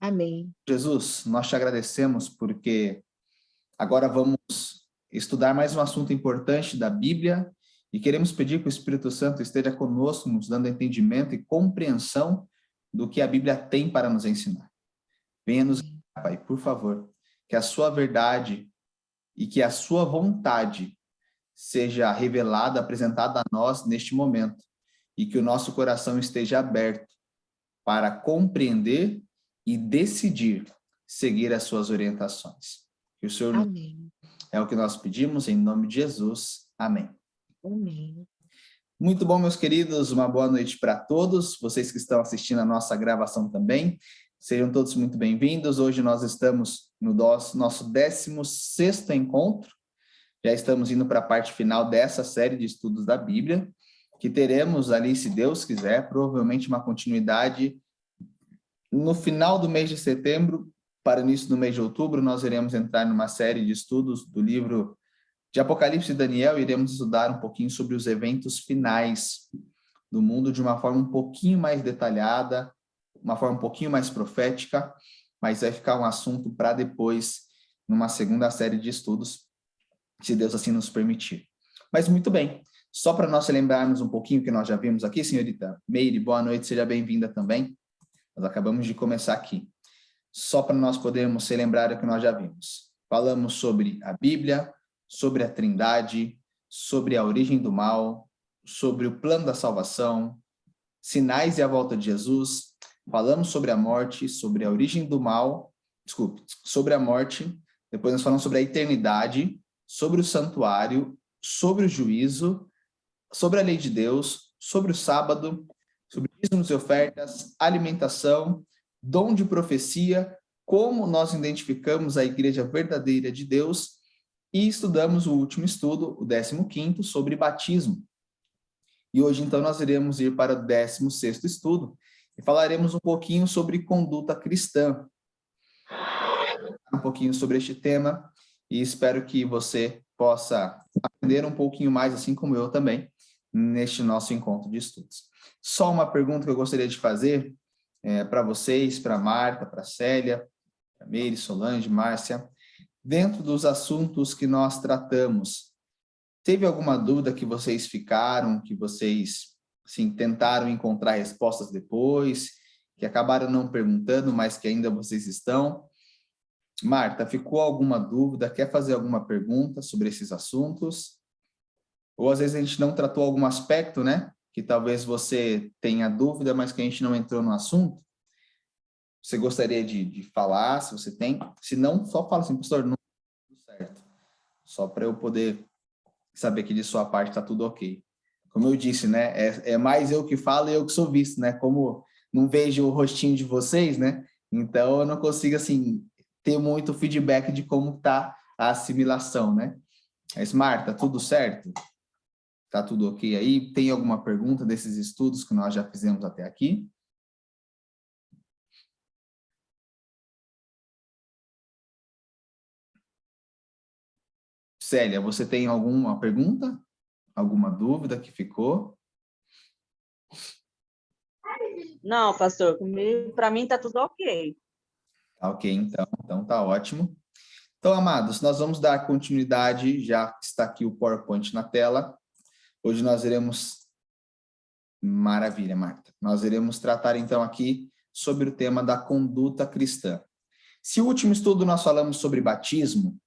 Amém. Jesus, nós te agradecemos porque agora vamos estudar mais um assunto importante da Bíblia e queremos pedir que o Espírito Santo esteja conosco, nos dando entendimento e compreensão do que a Bíblia tem para nos ensinar. Venha nos guiar, Pai, por favor, que a sua verdade e que a sua vontade seja revelada, apresentada a nós neste momento e que o nosso coração esteja aberto para compreender e decidir seguir as suas orientações. Que o Senhor Amém. É o que nós pedimos em nome de Jesus. Amém. Amém. Muito bom, meus queridos, uma boa noite para todos, vocês que estão assistindo a nossa gravação também, sejam todos muito bem-vindos. Hoje nós estamos no nosso 16º encontro, já estamos indo para a parte final dessa série de estudos da Bíblia, que teremos ali, se Deus quiser, provavelmente uma continuidade no final do mês de setembro, para o início do mês de outubro, nós iremos entrar numa série de estudos do livro de Apocalipse e Daniel, e iremos estudar um pouquinho sobre os eventos finais do mundo de uma forma um pouquinho mais detalhada, uma forma um pouquinho mais profética, mas vai ficar um assunto para depois, numa segunda série de estudos, se Deus assim nos permitir. Mas muito bem, só para nós lembrarmos um pouquinho que nós já vimos aqui, senhorita Meire, boa noite, seja bem-vinda também. Nós acabamos de começar aqui. Só para nós podermos relembrar o que nós já vimos. Falamos sobre a Bíblia, sobre a Trindade, sobre a origem do mal, sobre o plano da salvação, sinais e a volta de Jesus. Falamos sobre a morte, sobre a origem do mal, sobre a morte. Depois nós falamos sobre a eternidade, sobre o santuário, sobre o juízo, sobre a lei de Deus, sobre o sábado, sobre dízimos e ofertas, alimentação, dom de profecia, como nós identificamos a igreja verdadeira de Deus, e estudamos o último estudo, o 15º, sobre batismo. E hoje, então, nós iremos ir para o 16º estudo, e falaremos um pouquinho sobre conduta cristã. Um pouquinho sobre este tema, e espero que você possa aprender um pouquinho mais, assim como eu também, neste nosso encontro de estudos. Só uma pergunta que eu gostaria de fazer, para vocês, para Marta, para Célia, para Meire, Solange, Márcia, dentro dos assuntos que nós tratamos, teve alguma dúvida que vocês ficaram, que vocês assim, tentaram encontrar respostas depois, que acabaram não perguntando, mas que ainda vocês estão? Marta, ficou alguma dúvida? Quer fazer alguma pergunta sobre esses assuntos? Ou às vezes a gente não tratou algum aspecto, né? Que talvez você tenha dúvida, mas que a gente não entrou no assunto. Você gostaria de falar, se você tem? Se não, só fala assim, pastor, não está tudo certo. Só para eu poder saber que de sua parte está tudo ok. Como eu disse, né? É mais eu que falo e eu que sou visto, né? Como não vejo o rostinho de vocês, né? Então eu não consigo, assim, ter muito feedback de como está a assimilação, né? Mas, Marta, tudo certo? Tá tudo ok aí? Tem alguma pergunta desses estudos que nós já fizemos até aqui? Célia, você tem alguma pergunta? Alguma dúvida que ficou? Não, pastor, para mim está tudo ok. Tá ok, então. Então tá ótimo. Então, amados, nós vamos dar continuidade, já que está aqui o PowerPoint na tela. Hoje nós iremos... Maravilha, Marta. Nós iremos tratar, então, aqui sobre o tema da conduta cristã. Se o último estudo nós falamos sobre batismo,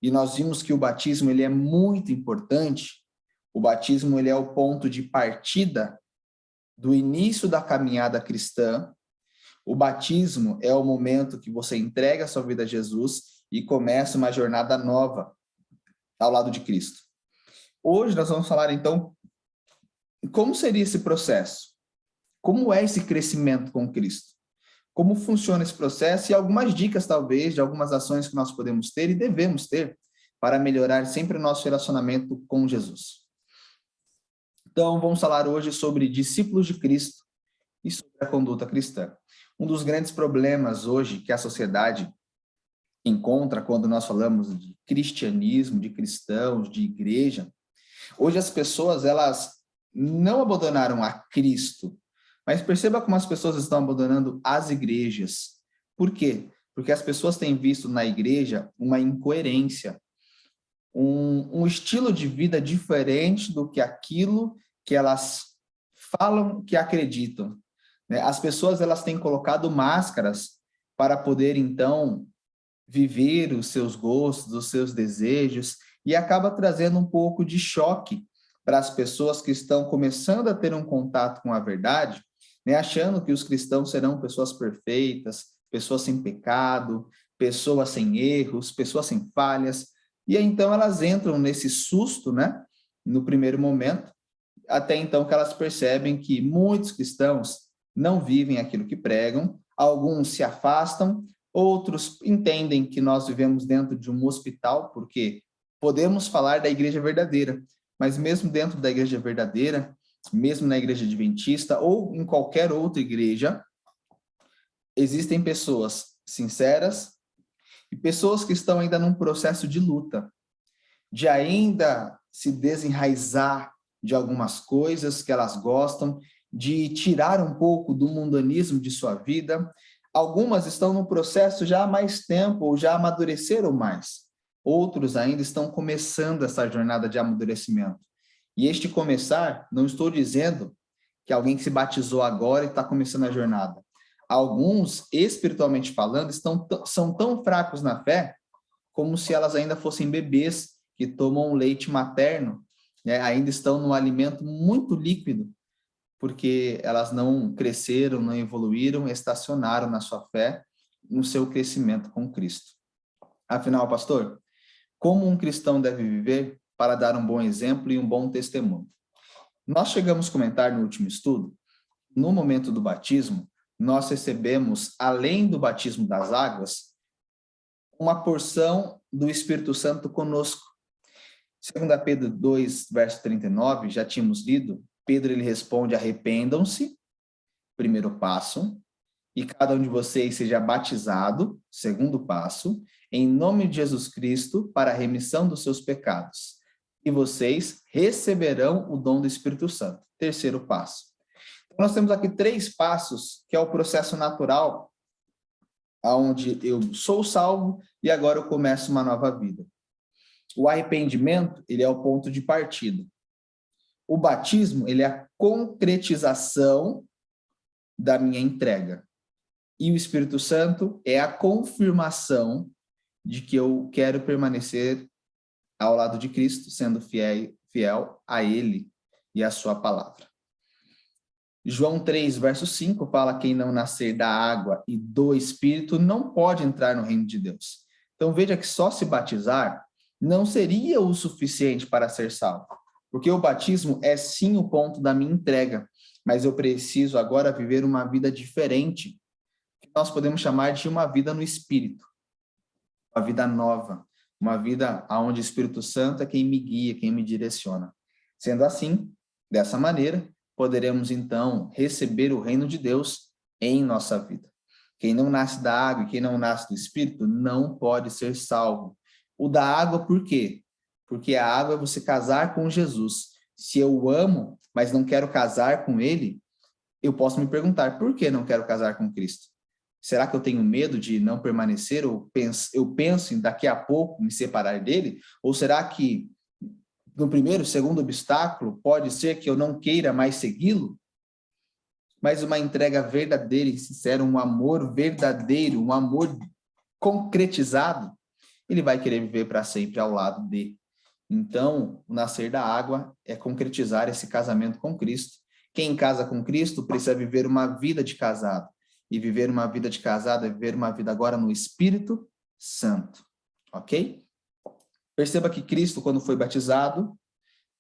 e nós vimos que o batismo ele é muito importante, o batismo ele é o ponto de partida do início da caminhada cristã. O batismo é o momento que você entrega a sua vida a Jesus e começa uma jornada nova ao lado de Cristo. Hoje nós vamos falar, então, como seria esse processo? Como é esse crescimento com Cristo? Como funciona esse processo e algumas dicas, talvez, de algumas ações que nós podemos ter e devemos ter para melhorar sempre o nosso relacionamento com Jesus. Então, vamos falar hoje sobre discípulos de Cristo e sobre a conduta cristã. Um dos grandes problemas hoje que a sociedade encontra quando nós falamos de cristianismo, de cristãos, de igreja, hoje as pessoas, elas não abandonaram a Cristo, mas perceba como as pessoas estão abandonando as igrejas, Por quê? Porque as pessoas têm visto na igreja uma incoerência, um estilo de vida diferente do que aquilo que elas falam que acreditam, né? As pessoas, elas têm colocado máscaras para poder, então, viver os seus gostos, os seus desejos, e acaba trazendo um pouco de choque para as pessoas que estão começando a ter um contato com a verdade, né, achando que os cristãos serão pessoas perfeitas, pessoas sem pecado, pessoas sem erros, pessoas sem falhas, e então elas entram nesse susto, né, no primeiro momento, até então que elas percebem que muitos cristãos não vivem aquilo que pregam, alguns se afastam, outros entendem que nós vivemos dentro de um hospital, porque podemos falar da igreja verdadeira, mas mesmo dentro da igreja verdadeira, mesmo na igreja adventista ou em qualquer outra igreja, existem pessoas sinceras e pessoas que estão ainda num processo de luta, de ainda se desenraizar de algumas coisas que elas gostam, de tirar um pouco do mundanismo de sua vida. Algumas estão no processo já há mais tempo, ou já amadureceram mais. Outros ainda estão começando essa jornada de amadurecimento. E este começar, não estou dizendo que alguém que se batizou agora e está começando a jornada. Alguns, espiritualmente falando, são tão fracos na fé como se elas ainda fossem bebês que tomam leite materno, né? Ainda estão num alimento muito líquido, porque elas não cresceram, não evoluíram, estacionaram na sua fé, no seu crescimento com Cristo. Afinal, pastor, como um cristão deve viver para dar um bom exemplo e um bom testemunho? Nós chegamos a comentar no último estudo, no momento do batismo, nós recebemos, além do batismo das águas, uma porção do Espírito Santo conosco. 2 Pedro 2, verso 39, já tínhamos lido, Pedro ele responde: arrependam-se, primeiro passo, e cada um de vocês seja batizado, segundo passo, em nome de Jesus Cristo, para a remissão dos seus pecados. E vocês receberão o dom do Espírito Santo. Terceiro passo. Então, nós temos aqui 3 passos, que é o processo natural, onde eu sou salvo e agora eu começo uma nova vida. O arrependimento, ele é o ponto de partida. O batismo, ele é a concretização da minha entrega. E o Espírito Santo é a confirmação de que eu quero permanecer ao lado de Cristo, sendo fiel a Ele e a sua palavra. João 3, verso 5, fala: quem não nascer da água e do Espírito não pode entrar no reino de Deus. Então veja que só se batizar não seria o suficiente para ser salvo, porque o batismo é sim o ponto da minha entrega, mas eu preciso agora viver uma vida diferente, que nós podemos chamar de uma vida no Espírito, uma vida nova, uma vida onde o Espírito Santo é quem me guia, quem me direciona. Sendo assim, dessa maneira, poderemos então receber o reino de Deus em nossa vida. Quem não nasce da água e quem não nasce do Espírito não pode ser salvo. O da água, por quê? Porque a água é você casar com Jesus. Se eu o amo, mas não quero casar com ele, eu posso me perguntar: por que não quero casar com Cristo? Será que eu tenho medo de não permanecer? Ou eu penso em daqui a pouco me separar dele? Ou será que no primeiro, segundo obstáculo, pode ser que eu não queira mais segui-lo? Mas uma entrega verdadeira e sincera, um amor verdadeiro, um amor concretizado, ele vai querer viver para sempre ao lado dele. Então, o nascer da água é concretizar esse casamento com Cristo. Quem casa com Cristo precisa viver uma vida de casado. E viver uma vida de casado é viver uma vida agora no Espírito Santo. Ok? Perceba que Cristo, quando foi batizado,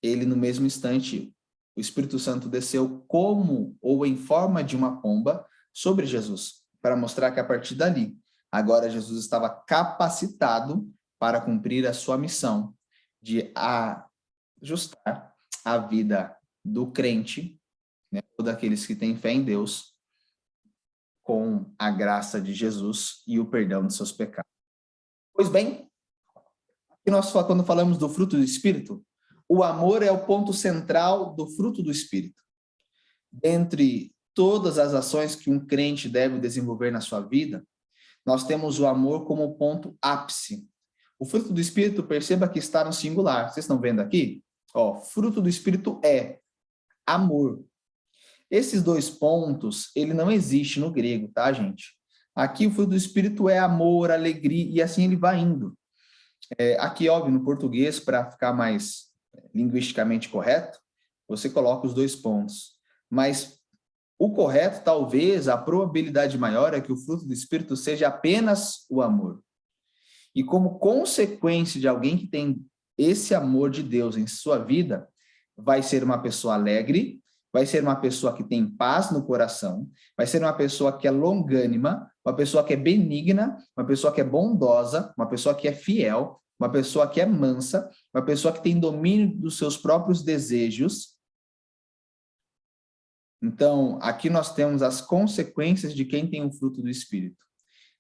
ele no mesmo instante, o Espírito Santo desceu como ou em forma de uma pomba sobre Jesus, para mostrar que a partir dali, agora Jesus estava capacitado para cumprir a sua missão de ajustar a vida do crente, né, ou daqueles que têm fé em Deus, com a graça de Jesus e o perdão de seus pecados. Pois bem, quando falamos do fruto do Espírito, o amor é o ponto central do fruto do Espírito. Dentre todas as ações que um crente deve desenvolver na sua vida, nós temos o amor como ponto ápice. O fruto do Espírito, perceba que está no singular. Vocês estão vendo aqui? Ó, fruto do Espírito é amor. Esses dois pontos, ele não existe no grego, tá, gente? Aqui o fruto do Espírito é amor, alegria, e assim ele vai indo. Aqui, óbvio, no português, para ficar mais linguisticamente correto, você coloca os dois pontos. Mas o correto, talvez, a probabilidade maior é que o fruto do Espírito seja apenas o amor. E como consequência de alguém que tem esse amor de Deus em sua vida, vai ser uma pessoa alegre, vai ser uma pessoa que tem paz no coração, vai ser uma pessoa que é longânima, uma pessoa que é benigna, uma pessoa que é bondosa, uma pessoa que é fiel, uma pessoa que é mansa, uma pessoa que tem domínio dos seus próprios desejos. Então, aqui nós temos as consequências de quem tem o fruto do Espírito.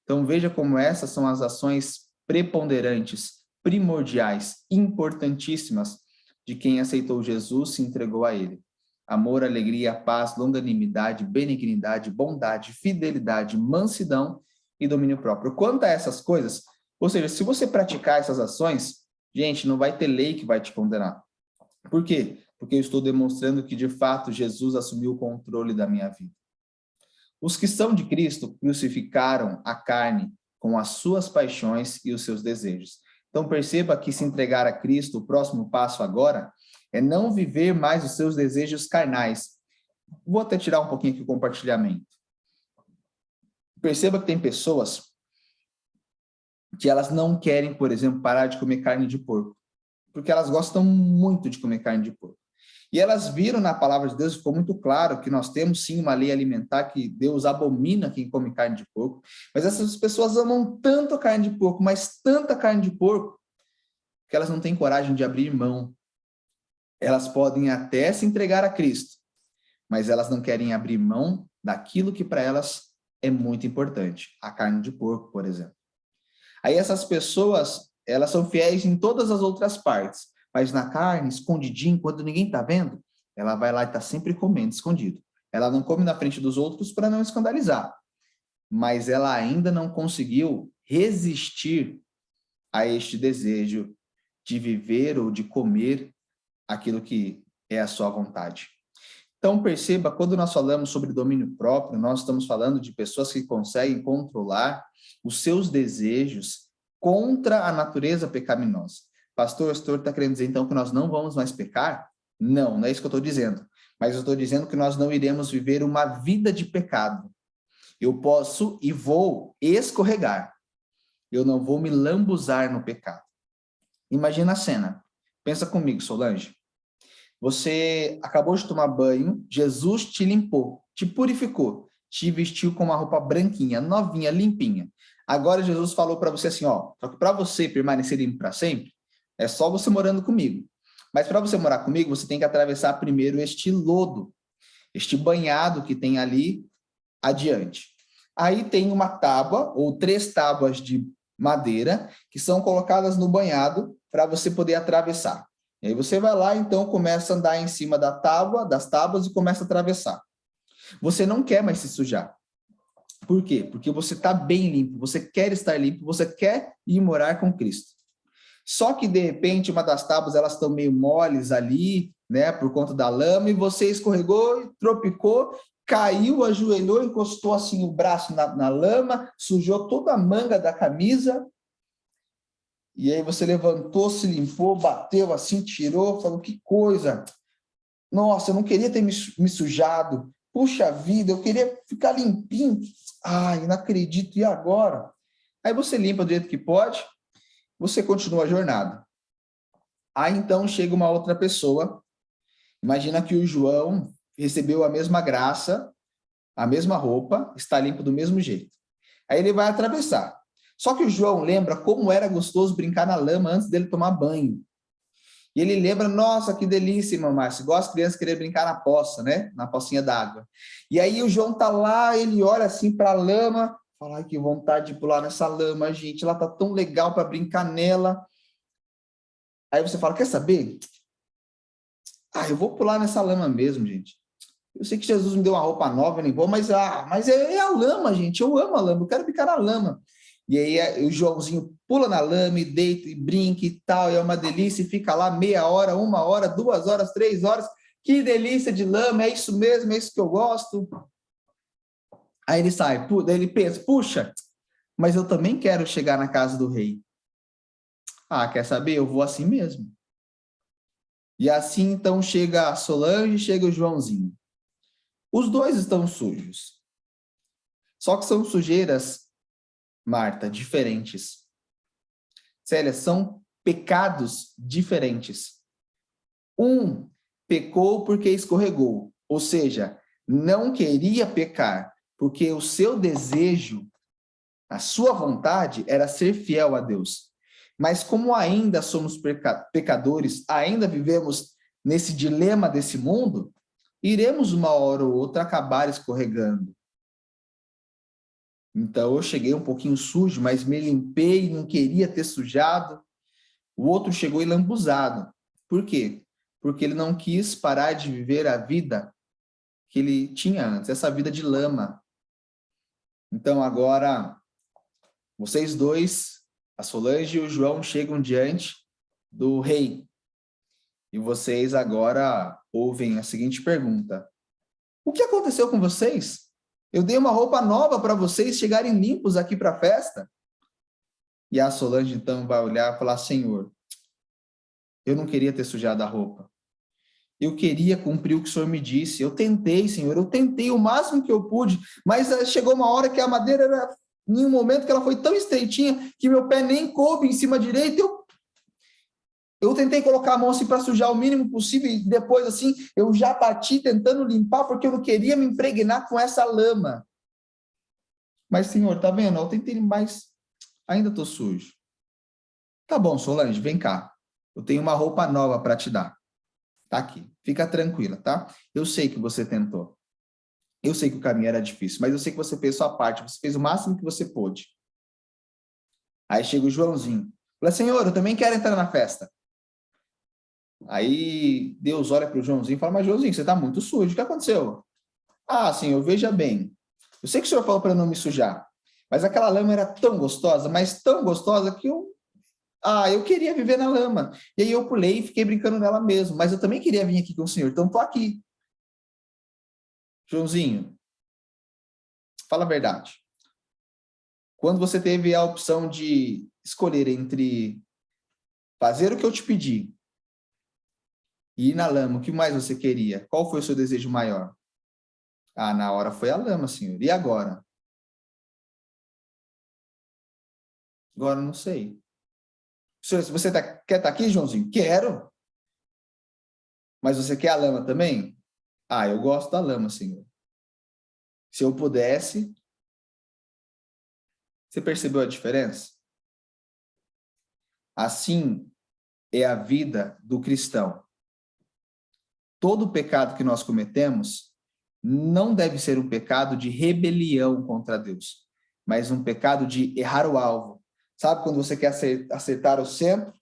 Então, veja como essas são as ações preponderantes, primordiais, importantíssimas de quem aceitou Jesus, se entregou a ele. Amor, alegria, paz, longanimidade, benignidade, bondade, fidelidade, mansidão e domínio próprio. Quanto a essas coisas, ou seja, se você praticar essas ações, gente, não vai ter lei que vai te condenar. Por quê? Porque eu estou demonstrando que, de fato, Jesus assumiu o controle da minha vida. Os que são de Cristo crucificaram a carne com as suas paixões e os seus desejos. Então, perceba que se entregar a Cristo, o próximo passo agora é não viver mais os seus desejos carnais. Vou até tirar um pouquinho aqui o compartilhamento. Perceba que tem pessoas que elas não querem, por exemplo, parar de comer carne de porco, porque elas gostam muito de comer carne de porco. E elas viram na palavra de Deus, ficou muito claro que nós temos sim uma lei alimentar que Deus abomina quem come carne de porco, mas essas pessoas amam tanto a carne de porco, mas tanta carne de porco, que elas não têm coragem de abrir mão. Elas podem até se entregar a Cristo, mas elas não querem abrir mão daquilo que para elas é muito importante, a carne de porco, por exemplo. Aí essas pessoas, elas são fiéis em todas as outras partes, mas na carne, escondidinho, quando ninguém está vendo, ela vai lá e está sempre comendo escondido. Ela não come na frente dos outros para não escandalizar, mas ela ainda não conseguiu resistir a este desejo de viver ou de comer aquilo que é a sua vontade. Então, perceba, quando nós falamos sobre domínio próprio, nós estamos falando de pessoas que conseguem controlar os seus desejos contra a natureza pecaminosa. Pastor, o senhor está querendo dizer, então, que nós não vamos mais pecar? Não, não é isso que eu estou dizendo. Mas eu estou dizendo que nós não iremos viver uma vida de pecado. Eu posso e vou escorregar. Eu não vou me lambuzar no pecado. Imagina a cena. Pensa comigo, Solange. Você acabou de tomar banho, Jesus te limpou, te purificou, te vestiu com uma roupa branquinha, novinha, limpinha. Agora Jesus falou para você assim, ó, só que para você permanecer limpo para sempre, é só você morando comigo. Mas para você morar comigo, você tem que atravessar primeiro este lodo, este banhado que tem ali adiante. Aí tem uma tábua, ou 3 tábuas de madeira, que são colocadas no banhado para você poder atravessar. E aí você vai lá, então, começa a andar em cima da tábua, das tábuas e começa a atravessar. Você não quer mais se sujar. Por quê? Porque você está bem limpo, você quer estar limpo, você quer ir morar com Cristo. Só que, de repente, uma das tábuas, elas estão meio moles ali, né, por conta da lama, e você escorregou, tropicou, caiu, ajoelhou, encostou assim o braço na lama, sujou toda a manga da camisa, e aí você levantou, se limpou, bateu assim, tirou, falou, que coisa, nossa, eu não queria ter me sujado, puxa vida, eu queria ficar limpinho, ai, não acredito, e agora? Aí você limpa do jeito que pode, você continua a jornada. Aí então chega uma outra pessoa, imagina que o João recebeu a mesma graça, a mesma roupa, está limpo do mesmo jeito. Aí ele vai atravessar. Só que o João lembra como era gostoso brincar na lama antes dele tomar banho. E ele lembra, nossa, que delícia, mamãe, se gosta de criança querer brincar na poça, né? Na pocinha d'água. E aí o João tá lá, ele olha assim para a lama, fala, ai, que vontade de pular nessa lama, gente, ela tá tão legal para brincar nela. Aí você fala, quer saber? Ah, eu vou pular nessa lama mesmo, gente. Eu sei que Jesus me deu uma roupa nova, eu nem vou, mas é a lama, gente. Eu amo a lama, eu quero ficar na lama. E aí o Joãozinho pula na lama e deita e brinca e tal, e é uma delícia, e fica lá meia hora, 1 hora, 2 horas, 3 horas. Que delícia de lama, é isso mesmo, é isso que eu gosto. Aí ele sai, daí ele pensa, puxa, mas eu também quero chegar na casa do rei. Ah, quer saber? Eu vou assim mesmo. E assim, então, chega a Solange e chega o Joãozinho. Os dois estão sujos. Só que são sujeiras, Marta, diferentes. Célia, são pecados diferentes. Um pecou porque escorregou, ou seja, não queria pecar, porque o seu desejo, a sua vontade era ser fiel a Deus. Mas como ainda somos pecadores, ainda vivemos nesse dilema desse mundo, iremos uma hora ou outra acabar escorregando. Então eu cheguei um pouquinho sujo, mas me limpei, não queria ter sujado. O outro chegou enlambuzado. Por quê? Porque ele não quis parar de viver a vida que ele tinha antes, essa vida de lama. Então agora, vocês dois, a Solange e o João, chegam diante do rei. E vocês agora ouvem a seguinte pergunta: o que aconteceu com vocês? Eu dei uma roupa nova para vocês chegarem limpos aqui para a festa. E a Solange então vai olhar e falar: Senhor, eu não queria ter sujado a roupa. Eu queria cumprir o que o Senhor me disse. Eu tentei, Senhor, eu tentei o máximo que eu pude, mas chegou uma hora que a madeira era, em um momento que ela foi tão estreitinha que meu pé nem coube em cima direito. Eu tentei colocar a mão assim para sujar o mínimo possível e depois assim eu já bati tentando limpar porque eu não queria me impregnar com essa lama. Mas, Senhor, tá vendo? Eu tentei, mas ainda tô sujo. Tá bom, Solange, vem cá. Eu tenho uma roupa nova para te dar. Tá aqui. Fica tranquila, tá? Eu sei que você tentou. Eu sei que o caminho era difícil, mas eu sei que você fez sua parte. Você fez o máximo que você pôde. Aí chega o Joãozinho. Fala, Senhor, eu também quero entrar na festa. Aí Deus olha para o Joãozinho e fala, mas Joãozinho, você está muito sujo, o que aconteceu? Ah, Senhor, veja bem, eu sei que o Senhor falou para não me sujar, mas aquela lama era tão gostosa, mas tão gostosa que eu queria viver na lama. E aí eu pulei e fiquei brincando nela mesmo, mas eu também queria vir aqui com o Senhor, então estou aqui. Joãozinho, fala a verdade. Quando você teve a opção de escolher entre fazer o que eu te pedi e ir na lama, o que mais você queria? Qual foi o seu desejo maior? Ah, na hora foi a lama, Senhor. E agora? Agora não sei. Senhor, se você quer estar aqui, Joãozinho? Quero. Mas você quer a lama também? Ah, eu gosto da lama, Senhor. Se eu pudesse... Você percebeu a diferença? Assim é a vida do cristão. Todo pecado que nós cometemos não deve ser um pecado de rebelião contra Deus, mas um pecado de errar o alvo. Sabe quando você quer acertar o centro?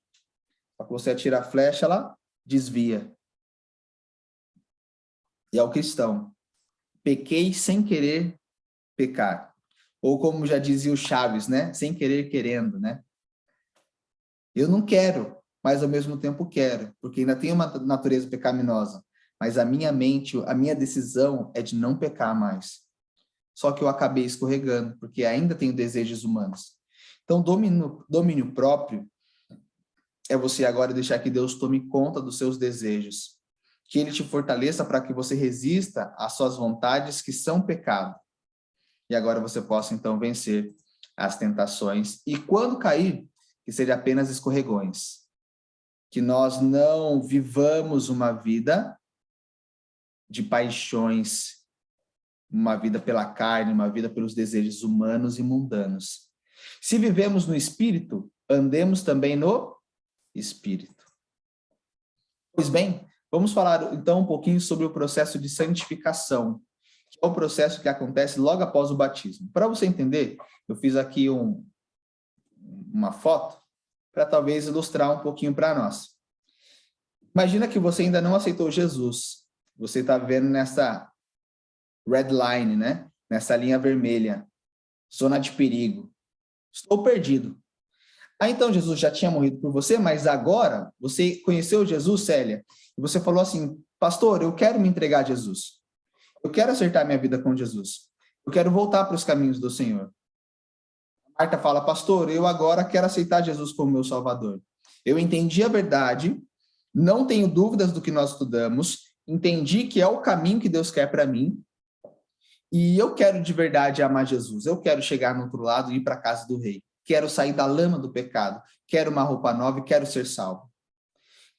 Só que você atira a flecha, ela desvia. E é o cristão. Pequei sem querer pecar. Ou como já dizia o Chaves, né? Sem querer querendo, né? Eu não quero, mas ao mesmo tempo quero, porque ainda tem uma natureza pecaminosa. Mas a minha mente, a minha decisão é de não pecar mais. Só que eu acabei escorregando, porque ainda tenho desejos humanos. Então, domínio próprio é você agora deixar que Deus tome conta dos seus desejos. Que Ele te fortaleça para que você resista às suas vontades que são pecado. E agora você possa, então, vencer as tentações. E quando cair, que seja apenas escorregões. Que nós não vivamos uma vida de paixões, uma vida pela carne, uma vida pelos desejos humanos e mundanos. Se vivemos no Espírito, andemos também no Espírito. Pois bem, vamos falar então um pouquinho sobre o processo de santificação, que é o processo que acontece logo após o batismo. Para você entender, eu fiz aqui uma foto para talvez ilustrar um pouquinho para nós. Imagina que você ainda não aceitou Jesus. Você está vivendo nessa red line, né? Nessa linha vermelha, zona de perigo. Estou perdido. Ah, então Jesus já tinha morrido por você, mas agora você conheceu Jesus, Célia, e você falou assim, pastor, eu quero me entregar a Jesus. Eu quero acertar minha vida com Jesus. Eu quero voltar para os caminhos do Senhor. Marta fala, pastor, eu agora quero aceitar Jesus como meu Salvador. Eu entendi a verdade, não tenho dúvidas do que nós estudamos, entendi que é o caminho que Deus quer para mim, e eu quero de verdade amar Jesus. Eu quero chegar no outro lado e ir para a casa do rei. Quero sair da lama do pecado. Quero uma roupa nova e quero ser salvo.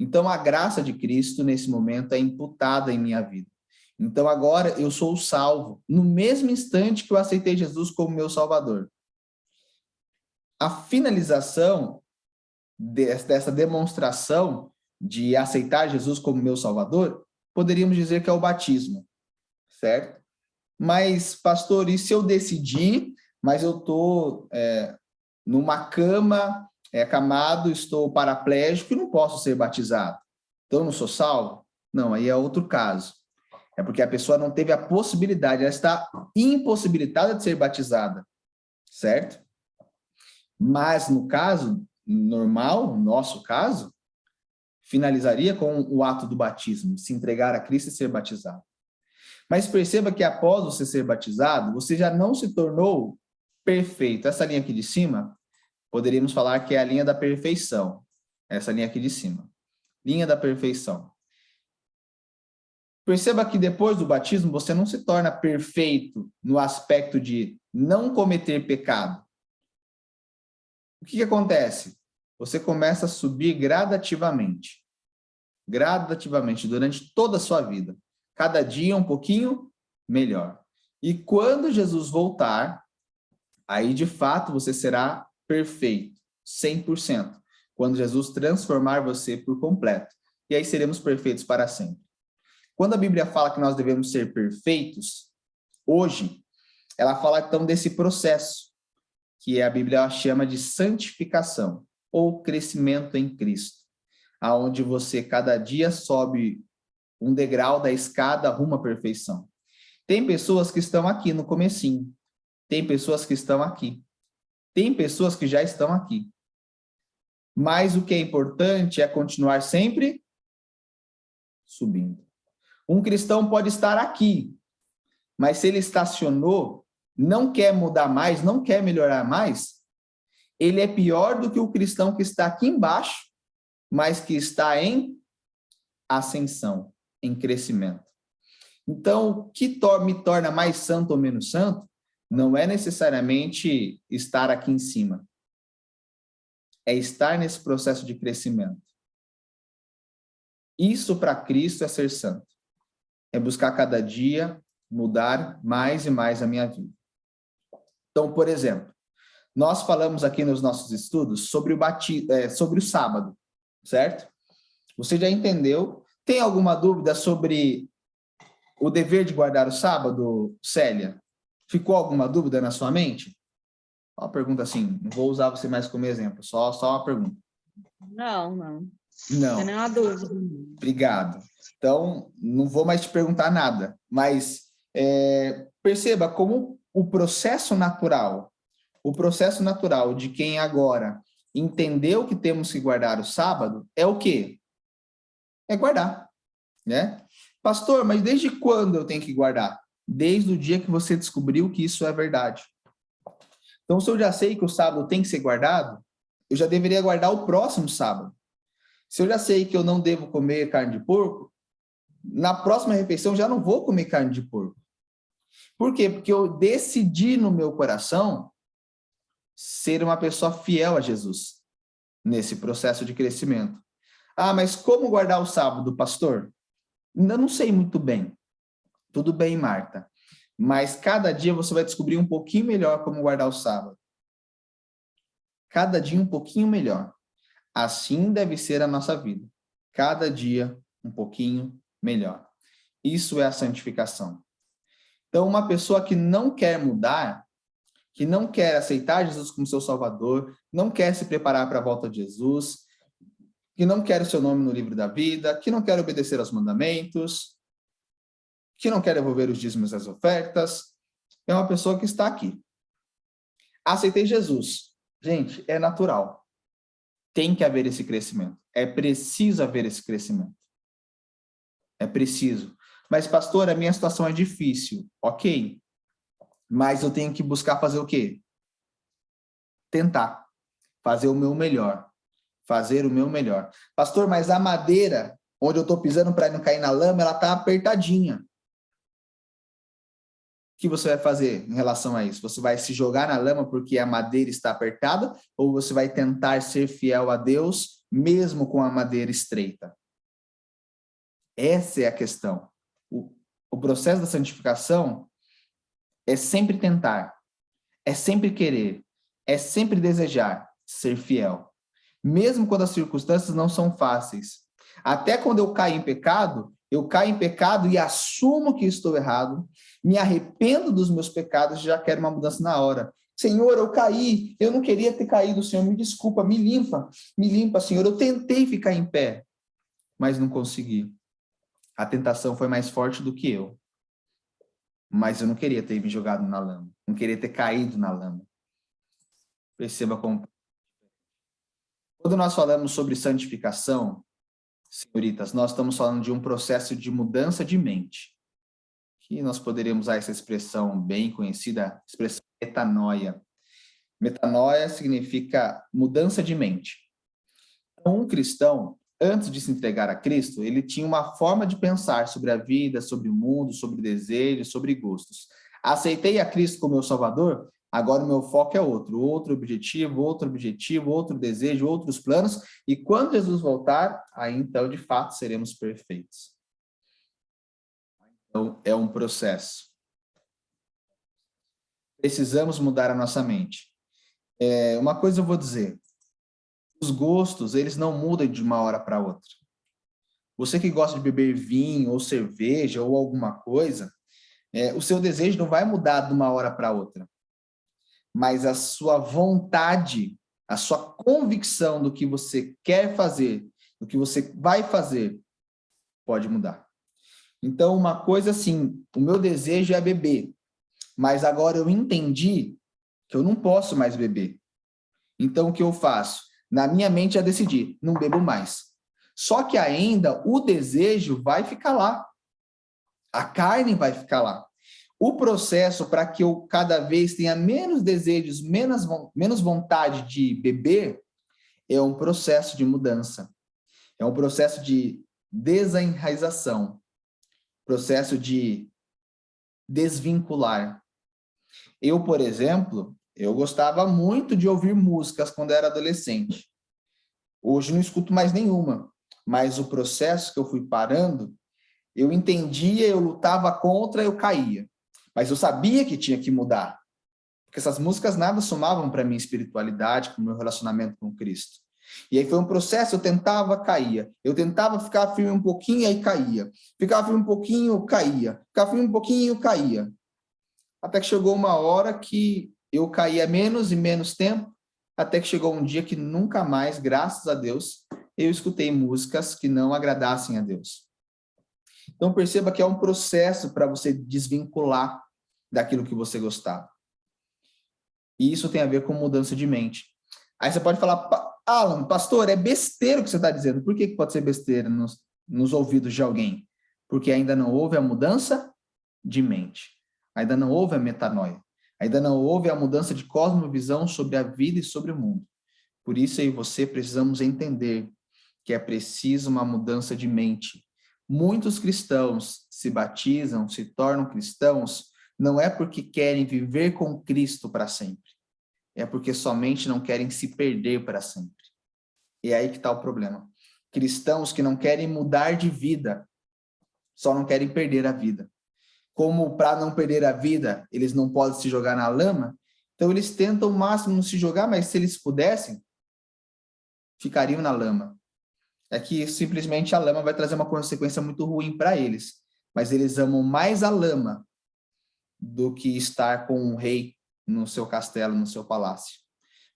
Então, a graça de Cristo, nesse momento, é imputada em minha vida. Então, agora eu sou salvo, no mesmo instante que eu aceitei Jesus como meu Salvador. A finalização dessa demonstração de aceitar Jesus como meu Salvador, poderíamos dizer que é o batismo, certo? Mas, pastor, e se eu decidir, mas eu estou numa cama, acamado, estou paraplégico e não posso ser batizado? Então, eu não sou salvo? Não, aí é outro caso. É porque a pessoa não teve a possibilidade, ela está impossibilitada de ser batizada, certo? Mas no caso normal, no nosso caso, finalizaria com o ato do batismo, se entregar a Cristo e ser batizado. Mas perceba que após você ser batizado, você já não se tornou perfeito. Essa linha aqui de cima, poderíamos falar que é a linha da perfeição. Essa linha aqui de cima. Linha da perfeição. Perceba que depois do batismo, você não se torna perfeito no aspecto de não cometer pecado. O que acontece? Você começa a subir gradativamente. Gradativamente, durante toda a sua vida. Cada dia um pouquinho melhor. E quando Jesus voltar, aí de fato você será perfeito, 100%. Quando Jesus transformar você por completo. E aí seremos perfeitos para sempre. Quando a Bíblia fala que nós devemos ser perfeitos, hoje, ela fala então desse processo, que a Bíblia chama de santificação, ou crescimento em Cristo, aonde você cada dia sobe um degrau da escada rumo à perfeição. Tem pessoas que estão aqui no comecinho, tem pessoas que estão aqui, tem pessoas que já estão aqui. Mas o que é importante é continuar sempre subindo. Um cristão pode estar aqui, mas se ele estacionou, não quer mudar mais, não quer melhorar mais, ele é pior do que o cristão que está aqui embaixo, mas que está em ascensão, em crescimento. Então, o que me torna mais santo ou menos santo não é necessariamente estar aqui em cima, é estar nesse processo de crescimento. Isso para Cristo é ser santo. É buscar cada dia mudar mais e mais a minha vida. Então, por exemplo, nós falamos aqui nos nossos estudos sobre sobre o sábado, certo? Você já entendeu? Tem alguma dúvida sobre o dever de guardar o sábado, Célia? Ficou alguma dúvida na sua mente? Uma pergunta assim, não vou usar você mais como exemplo, só uma pergunta. Não. Não Não. tem nenhuma dúvida. Obrigado. Então, não vou mais te perguntar nada, mas perceba como o processo natural de quem agora entendeu que temos que guardar o sábado é o quê? É guardar, né? Pastor, mas desde quando eu tenho que guardar? Desde o dia que você descobriu que isso é verdade. Então, se eu já sei que o sábado tem que ser guardado, eu já deveria guardar o próximo sábado. Se eu já sei que eu não devo comer carne de porco, na próxima refeição eu já não vou comer carne de porco. Por quê? Porque eu decidi no meu coração ser uma pessoa fiel a Jesus nesse processo de crescimento. Ah, mas como guardar o sábado, pastor? Ainda não sei muito bem. Tudo bem, Marta. Mas cada dia você vai descobrir um pouquinho melhor como guardar o sábado. Cada dia um pouquinho melhor. Assim deve ser a nossa vida. Cada dia um pouquinho melhor. Isso é a santificação. Então, uma pessoa que não quer mudar, que não quer aceitar Jesus como seu Salvador, não quer se preparar para a volta de Jesus, que não quer o seu nome no livro da vida, que não quer obedecer aos mandamentos, que não quer devolver os dízimos e as ofertas. É uma pessoa que está aqui. Aceitei Jesus. Gente, é natural. Tem que haver esse crescimento. É preciso haver esse crescimento. É preciso. Mas, pastor, a minha situação é difícil. Ok. Mas eu tenho que buscar fazer o quê? Tentar. Fazer o meu melhor. Fazer o meu melhor. Pastor, mas a madeira, onde eu estou pisando para não cair na lama, ela está apertadinha. O que você vai fazer em relação a isso? Você vai se jogar na lama porque a madeira está apertada, ou você vai tentar ser fiel a Deus, mesmo com a madeira estreita? Essa é a questão. O processo da santificação é sempre tentar, é sempre querer, é sempre desejar ser fiel. Mesmo quando as circunstâncias não são fáceis. Até quando eu caio em pecado e assumo que estou errado, me arrependo dos meus pecados e já quero uma mudança na hora. Senhor, eu caí, eu não queria ter caído, Senhor, me desculpa, me limpa, Senhor. Eu tentei ficar em pé, mas não consegui. A tentação foi mais forte do que eu. Mas eu não queria ter me jogado na lama, não queria ter caído na lama. Perceba como... Quando nós falamos sobre santificação, senhoritas, nós estamos falando de um processo de mudança de mente, que nós poderíamos usar essa expressão bem conhecida, expressão metanoia. Metanoia significa mudança de mente. Então, um cristão, antes de se entregar a Cristo, ele tinha uma forma de pensar sobre a vida, sobre o mundo, sobre desejos, sobre gostos. Aceitei a Cristo como meu Salvador, agora o meu foco é outro objetivo, outro desejo, outros planos, e quando Jesus voltar, aí então, de fato, seremos perfeitos. Então, é um processo. Precisamos mudar a nossa mente. Uma coisa eu vou dizer, os gostos, eles não mudam de uma hora para outra. Você que gosta de beber vinho, ou cerveja, ou alguma coisa, o seu desejo não vai mudar de uma hora para outra. Mas a sua vontade, a sua convicção do que você quer fazer, do que você vai fazer, pode mudar. Então, uma coisa assim, o meu desejo é beber, mas agora eu entendi que eu não posso mais beber. Então, o que eu faço? Na minha mente, já decidi, não bebo mais. Só que ainda o desejo vai ficar lá. A carne vai ficar lá. O processo para que eu cada vez tenha menos desejos, menos vontade de beber, é um processo de mudança. É um processo de desenraização. Processo de desvincular. Eu, por exemplo, eu gostava muito de ouvir músicas quando era adolescente. Hoje não escuto mais nenhuma, mas o processo que eu fui parando, eu entendia, eu lutava contra, eu caía. Mas eu sabia que tinha que mudar, porque essas músicas nada somavam para a minha espiritualidade, para o meu relacionamento com Cristo. E aí foi um processo, eu tentava, caía. Eu tentava ficar firme um pouquinho, aí caía. Ficava firme um pouquinho, caía. Ficava firme um pouquinho, caía. Até que chegou uma hora que eu caía menos e menos tempo, até que chegou um dia que nunca mais, graças a Deus, eu escutei músicas que não agradassem a Deus. Então perceba que é um processo para você desvincular daquilo que você gostava. E isso tem a ver com mudança de mente. Aí você pode falar, Alan, pastor, é besteira o que você está dizendo. Por que pode ser besteira nos ouvidos de alguém? Porque ainda não houve a mudança de mente. Ainda não houve a metanoia. Ainda não houve a mudança de cosmovisão sobre a vida e sobre o mundo. Por isso eu e você precisamos entender que é preciso uma mudança de mente. Muitos cristãos se batizam, se tornam cristãos, não é porque querem viver com Cristo para sempre. É porque somente não querem se perder para sempre. E é aí que está o problema. Cristãos que não querem mudar de vida, só não querem perder a vida. Como para não perder a vida, eles não podem se jogar na lama, então eles tentam o máximo não se jogar, mas se eles pudessem, ficariam na lama. É que simplesmente a lama vai trazer uma consequência muito ruim para eles, mas eles amam mais a lama do que estar com um rei no seu castelo, no seu palácio.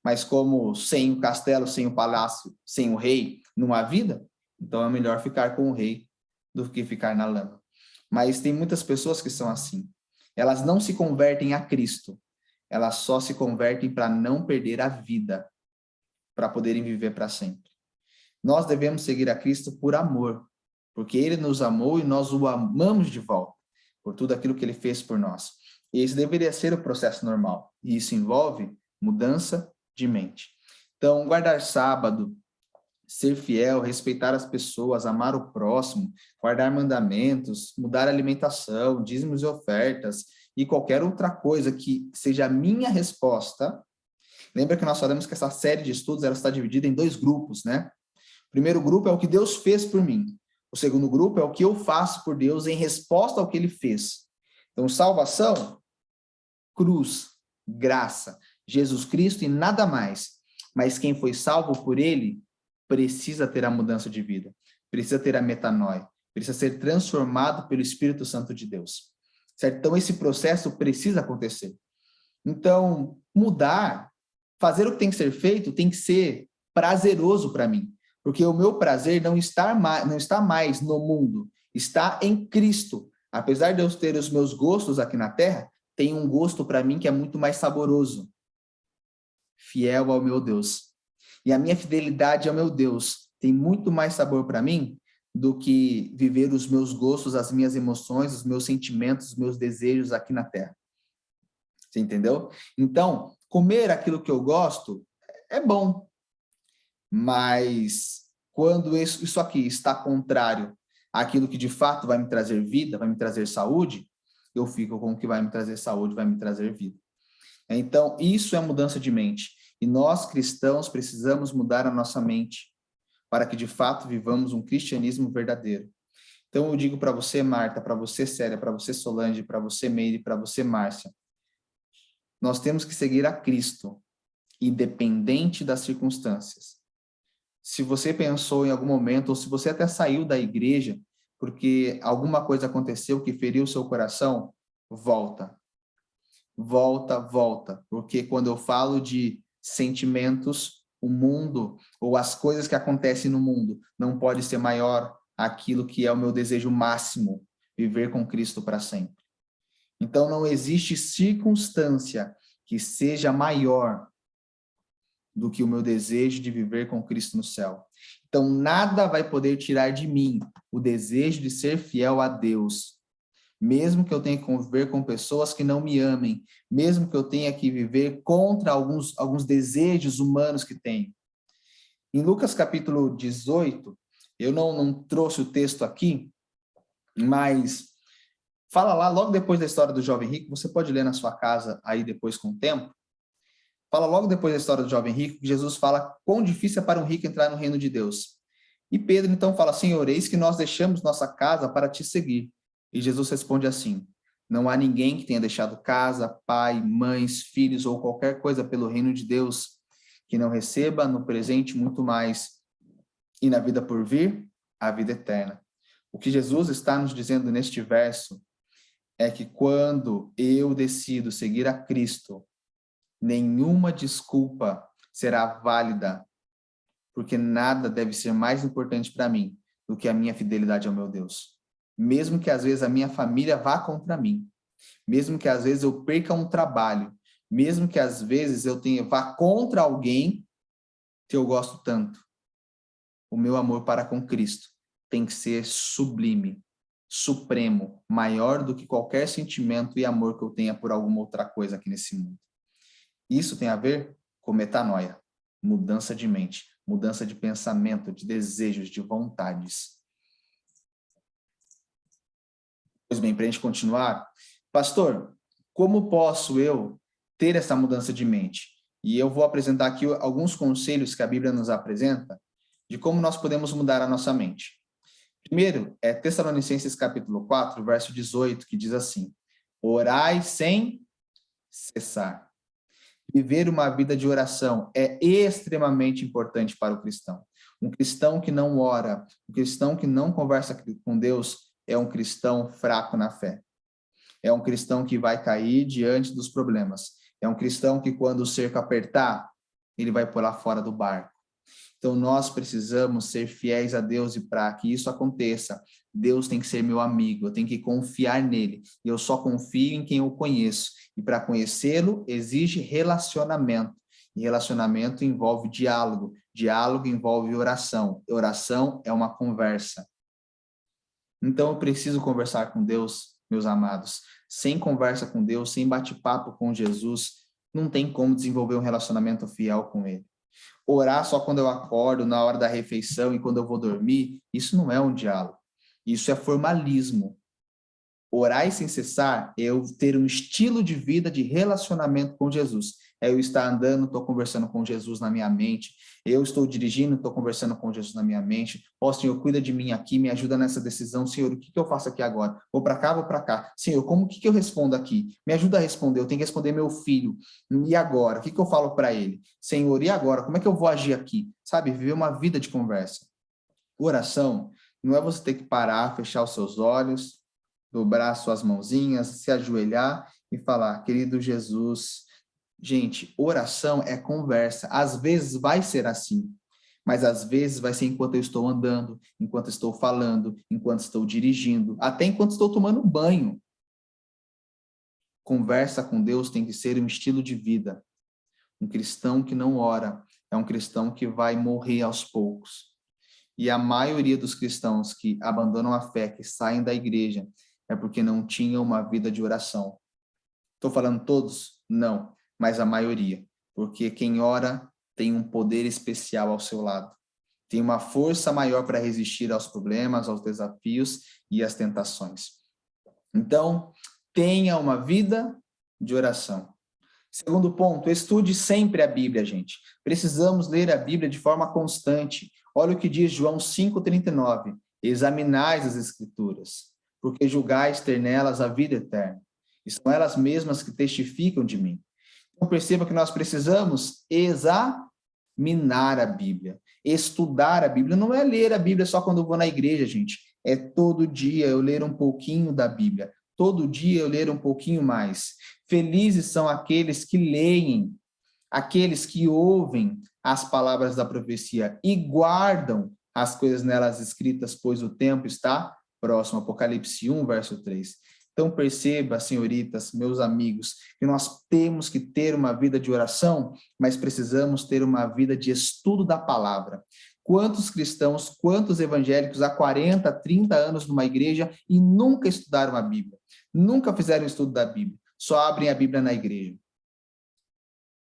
Mas como sem o castelo, sem o palácio, sem o rei, não há vida, então é melhor ficar com o rei do que ficar na lama. Mas tem muitas pessoas que são assim. Elas não se convertem a Cristo. Elas só se convertem para não perder a vida, para poderem viver para sempre. Nós devemos seguir a Cristo por amor, porque ele nos amou e nós o amamos de volta, por tudo aquilo que ele fez por nós. E esse deveria ser o processo normal. E isso envolve mudança de mente. Então, guardar sábado, ser fiel, respeitar as pessoas, amar o próximo, guardar mandamentos, mudar a alimentação, dízimos e ofertas, e qualquer outra coisa que seja a minha resposta. Lembra que nós falamos que essa série de estudos ela está dividida em 2 grupos, né? O primeiro grupo é o que Deus fez por mim. O segundo grupo é o que eu faço por Deus em resposta ao que ele fez. Então, salvação, cruz, graça, Jesus Cristo e nada mais. Mas quem foi salvo por ele precisa ter a mudança de vida, precisa ter a metanoia, precisa ser transformado pelo Espírito Santo de Deus. Certo? Então, esse processo precisa acontecer. Então, mudar, fazer o que tem que ser feito, tem que ser prazeroso para mim. Porque o meu prazer não está mais no mundo, está em Cristo. Apesar de eu ter os meus gostos aqui na terra, tem um gosto para mim que é muito mais saboroso. Fiel ao meu Deus. E a minha fidelidade ao meu Deus tem muito mais sabor para mim do que viver os meus gostos, as minhas emoções, os meus sentimentos, os meus desejos aqui na terra. Você entendeu? Então, comer aquilo que eu gosto é bom. Mas quando isso aqui está contrário àquilo que de fato vai me trazer vida, vai me trazer saúde, eu fico com o que vai me trazer saúde, vai me trazer vida. Então, isso é mudança de mente. E nós, cristãos, precisamos mudar a nossa mente para que de fato vivamos um cristianismo verdadeiro. Então, eu digo para você, Marta, para você, Célia, para você, Solange, para você, Meire, para você, Márcia, nós temos que seguir a Cristo, independente das circunstâncias. Se você pensou em algum momento, ou se você até saiu da igreja, porque alguma coisa aconteceu que feriu o seu coração, volta. Volta, volta. Porque quando eu falo de sentimentos, o mundo, ou as coisas que acontecem no mundo, não pode ser maior aquilo que é o meu desejo máximo, viver com Cristo para sempre. Então, não existe circunstância que seja maior do que o meu desejo de viver com Cristo no céu. Então, nada vai poder tirar de mim o desejo de ser fiel a Deus, mesmo que eu tenha que conviver com pessoas que não me amem, mesmo que eu tenha que viver contra alguns desejos humanos que tenho. Em Lucas capítulo 18, eu não trouxe o texto aqui, mas fala lá, logo depois da história do jovem rico, você pode ler na sua casa aí depois com o tempo, fala logo depois da história do jovem rico, que Jesus fala quão difícil é para um rico entrar no reino de Deus. E Pedro então fala, Senhor, eis que nós deixamos nossa casa para te seguir. E Jesus responde assim, não há ninguém que tenha deixado casa, pai, mães, filhos ou qualquer coisa pelo reino de Deus que não receba no presente muito mais e na vida por vir, a vida eterna. O que Jesus está nos dizendo neste verso é que quando eu decido seguir a Cristo, nenhuma desculpa será válida, porque nada deve ser mais importante para mim do que a minha fidelidade ao meu Deus. Mesmo que às vezes a minha família vá contra mim, mesmo que às vezes eu perca um trabalho, mesmo que às vezes eu vá contra alguém que eu gosto tanto, o meu amor para com Cristo tem que ser sublime, supremo, maior do que qualquer sentimento e amor que eu tenha por alguma outra coisa aqui nesse mundo. Isso tem a ver com metanoia, mudança de mente, mudança de pensamento, de desejos, de vontades. Pois bem, para a gente continuar, pastor, como posso eu ter essa mudança de mente? E eu vou apresentar aqui alguns conselhos que a Bíblia nos apresenta de como nós podemos mudar a nossa mente. Primeiro, é Tessalonicenses capítulo 4, verso 18, que diz assim, orai sem cessar. Viver uma vida de oração é extremamente importante para o cristão. Um cristão que não ora, um cristão que não conversa com Deus, é um cristão fraco na fé. É um cristão que vai cair diante dos problemas. É um cristão que quando o cerco apertar, ele vai pular fora do barco. Então, nós precisamos ser fiéis a Deus e para que isso aconteça, Deus tem que ser meu amigo, eu tenho que confiar nele. E eu só confio em quem eu conheço. E para conhecê-lo, exige relacionamento. E relacionamento envolve diálogo. Diálogo envolve oração. Oração é uma conversa. Então, eu preciso conversar com Deus, meus amados. Sem conversa com Deus, sem bate-papo com Jesus, não tem como desenvolver um relacionamento fiel com Ele. Orar só quando eu acordo, na hora da refeição e quando eu vou dormir, isso não é um diálogo. Isso é formalismo. Orar e sem cessar é eu ter um estilo de vida de relacionamento com Jesus. É eu estar andando, estou conversando com Jesus na minha mente. Eu estou dirigindo, estou conversando com Jesus na minha mente. Ó, Senhor, cuida de mim aqui, me ajuda nessa decisão. Senhor, o que eu faço aqui agora? Vou para cá, vou para cá. Senhor, o que eu respondo aqui? Me ajuda a responder. Eu tenho que responder meu filho. E agora? O que eu falo para ele? Senhor, e agora? Como é que eu vou agir aqui? Sabe, viver uma vida de conversa. Oração não é você ter que parar, fechar os seus olhos, dobrar suas mãozinhas, se ajoelhar e falar, querido Jesus. Gente, oração é conversa. Às vezes vai ser assim, mas às vezes vai ser enquanto eu estou andando, enquanto estou falando, enquanto estou dirigindo, até enquanto estou tomando banho. Conversa com Deus tem que ser um estilo de vida. Um cristão que não ora é um cristão que vai morrer aos poucos. E a maioria dos cristãos que abandonam a fé, que saem da igreja, é porque não tinham uma vida de oração. Estou falando todos? Não, mas a maioria. Porque quem ora tem um poder especial ao seu lado. Tem uma força maior para resistir aos problemas, aos desafios e às tentações. Então, tenha uma vida de oração. Segundo ponto, estude sempre a Bíblia, gente. Precisamos ler a Bíblia de forma constante. Olha o que diz João 5,39. Examinais as Escrituras, porque julgais ter nelas a vida eterna. E são elas mesmas que testificam de mim. Então, perceba que nós precisamos examinar a Bíblia. Estudar a Bíblia. Não é ler a Bíblia só quando eu vou na igreja, gente. É todo dia eu ler um pouquinho da Bíblia. Todo dia eu ler um pouquinho mais. Felizes são aqueles que leem, aqueles que ouvem as palavras da profecia e guardam as coisas nelas escritas, pois o tempo está próximo. Apocalipse 1, verso 3. Então perceba, senhoritas, meus amigos, que nós temos que ter uma vida de oração, mas precisamos ter uma vida de estudo da palavra. Quantos cristãos, quantos evangélicos há 40, 30 anos numa igreja e nunca estudaram a Bíblia? Nunca fizeram estudo da Bíblia, só abrem a Bíblia na igreja.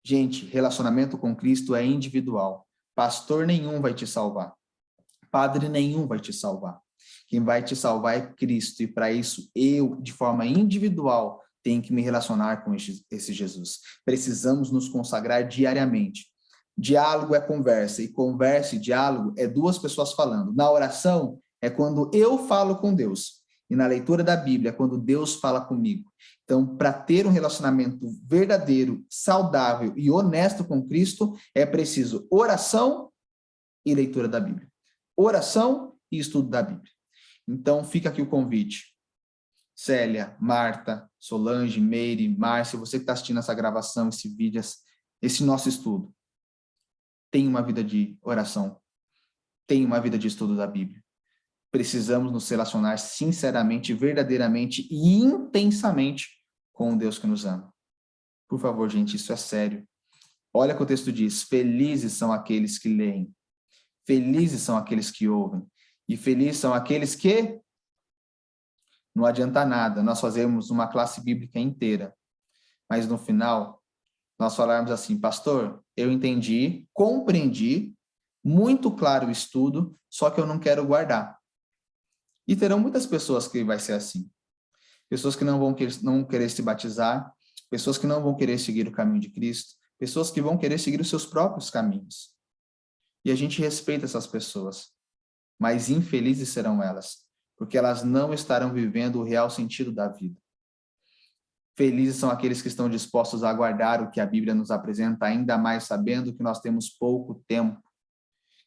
Gente, relacionamento com Cristo é individual. Pastor nenhum vai te salvar. Padre nenhum vai te salvar. Quem vai te salvar é Cristo, e para isso eu, de forma individual, tenho que me relacionar com esse Jesus. Precisamos nos consagrar diariamente. Diálogo é conversa, e conversa e diálogo é duas pessoas falando. Na oração é quando eu falo com Deus, e na leitura da Bíblia é quando Deus fala comigo. Então, para ter um relacionamento verdadeiro, saudável e honesto com Cristo, é preciso oração e leitura da Bíblia. Oração e estudo da Bíblia. Então, fica aqui o convite. Célia, Marta, Solange, Meire, Márcia, você que está assistindo essa gravação, esse vídeo, esse nosso estudo, tem uma vida de oração, tem uma vida de estudo da Bíblia. Precisamos nos relacionar sinceramente, verdadeiramente e intensamente com o Deus que nos ama. Por favor, gente, isso é sério. Olha o que o texto diz: felizes são aqueles que leem, felizes são aqueles que ouvem, e felizes são aqueles que... Não adianta nada nós fazermos uma classe bíblica inteira, mas no final nós falarmos assim: pastor, eu entendi, compreendi, muito claro o estudo, só que eu não quero guardar. E terão muitas pessoas que vai ser assim. Pessoas que não vão querer se batizar, pessoas que não vão querer seguir o caminho de Cristo, pessoas que vão querer seguir os seus próprios caminhos. E a gente respeita essas pessoas, mas infelizes serão elas, porque elas não estarão vivendo o real sentido da vida. Felizes são aqueles que estão dispostos a aguardar o que a Bíblia nos apresenta, ainda mais sabendo que nós temos pouco tempo,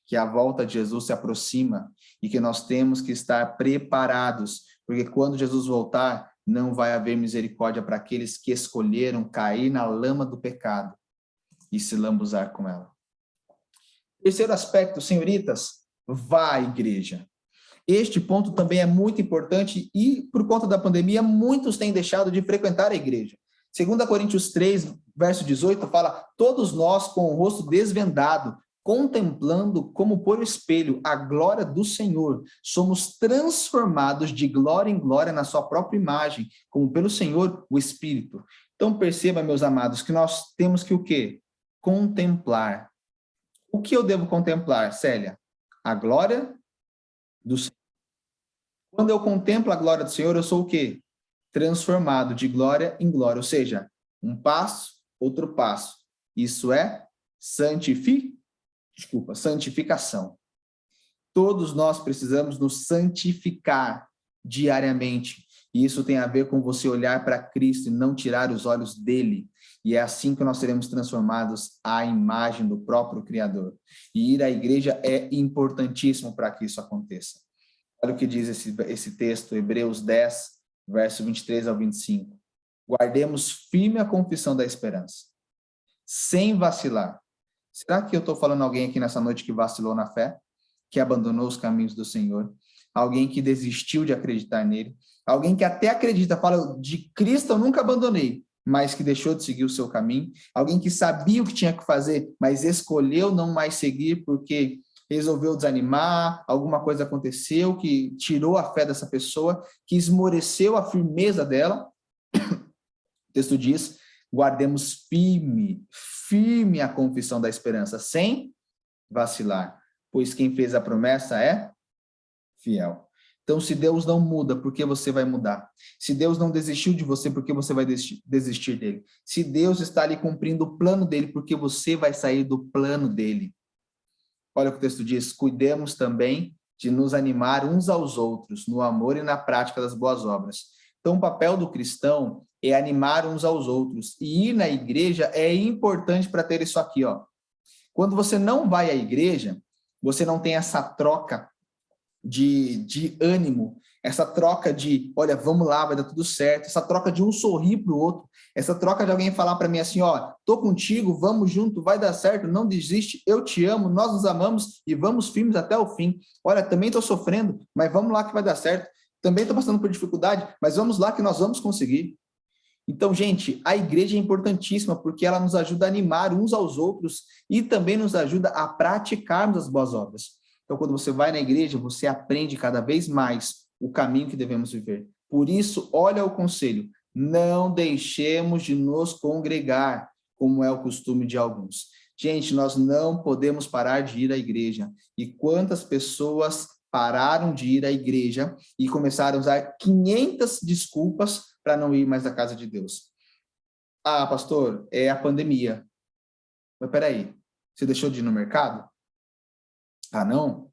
que a volta de Jesus se aproxima e que nós temos que estar preparados, porque quando Jesus voltar, não vai haver misericórdia para aqueles que escolheram cair na lama do pecado e se lambuzar com ela. Terceiro aspecto, senhoritas, vá à igreja. Este ponto também é muito importante e, por conta da pandemia, muitos têm deixado de frequentar a igreja. 2 Coríntios 3, verso 18, fala: todos nós, com o rosto desvendado, contemplando como por espelho a glória do Senhor, somos transformados de glória em glória na sua própria imagem, como pelo Senhor, o Espírito. Então, perceba, meus amados, que nós temos que o quê? Contemplar. O que eu devo contemplar, Célia? A glória do Senhor. Quando eu contemplo a glória do Senhor, eu sou o quê? Transformado de glória em glória, ou seja, um passo, outro passo. Isso é santificação. Todos nós precisamos nos santificar diariamente. E isso tem a ver com você olhar para Cristo e não tirar os olhos dele. E é assim que nós seremos transformados à imagem do próprio Criador. E ir à igreja é importantíssimo para que isso aconteça. Olha o que diz esse texto, Hebreus 10, verso 23 ao 25. Guardemos firme a confissão da esperança, sem vacilar. Será que eu estou falando alguém aqui nessa noite que vacilou na fé? Que abandonou os caminhos do Senhor? Alguém que desistiu de acreditar nele? Alguém que até acredita, fala, de Cristo eu nunca abandonei, mas que deixou de seguir o seu caminho? Alguém que sabia o que tinha que fazer, mas escolheu não mais seguir porque resolveu desanimar, alguma coisa aconteceu que tirou a fé dessa pessoa, que esmoreceu a firmeza dela? O texto diz: guardemos firme a confissão da esperança, sem vacilar, pois quem fez a promessa é fiel. Então, se Deus não muda, por que você vai mudar? Se Deus não desistiu de você, por que você vai desistir dele? Se Deus está ali cumprindo o plano dele, por que você vai sair do plano dele? Olha o que o texto diz: cuidemos também de nos animar uns aos outros, no amor e na prática das boas obras. Então, o papel do cristão é animar uns aos outros. E ir na igreja é importante para ter isso aqui, ó. Quando você não vai à igreja, você não tem essa troca de ânimo, essa troca de, olha, vamos lá, vai dar tudo certo, essa troca de um sorrir para o outro, essa troca de alguém falar para mim assim, ó, tô contigo, vamos junto, vai dar certo, não desiste, eu te amo, nós nos amamos e vamos firmes até o fim. Olha, também tô sofrendo, mas vamos lá que vai dar certo. Também tô passando por dificuldade, mas vamos lá que nós vamos conseguir. Então, gente, a igreja é importantíssima porque ela nos ajuda a animar uns aos outros e também nos ajuda a praticarmos as boas obras. Então, quando você vai na igreja, você aprende cada vez mais o caminho que devemos viver. Por isso, olha o conselho: não deixemos de nos congregar, como é o costume de alguns. Gente, nós não podemos parar de ir à igreja. E quantas pessoas pararam de ir à igreja e começaram a usar 500 desculpas para não ir mais à casa de Deus? Ah, pastor, é a pandemia. Mas peraí, você deixou de ir no mercado? Ah, não?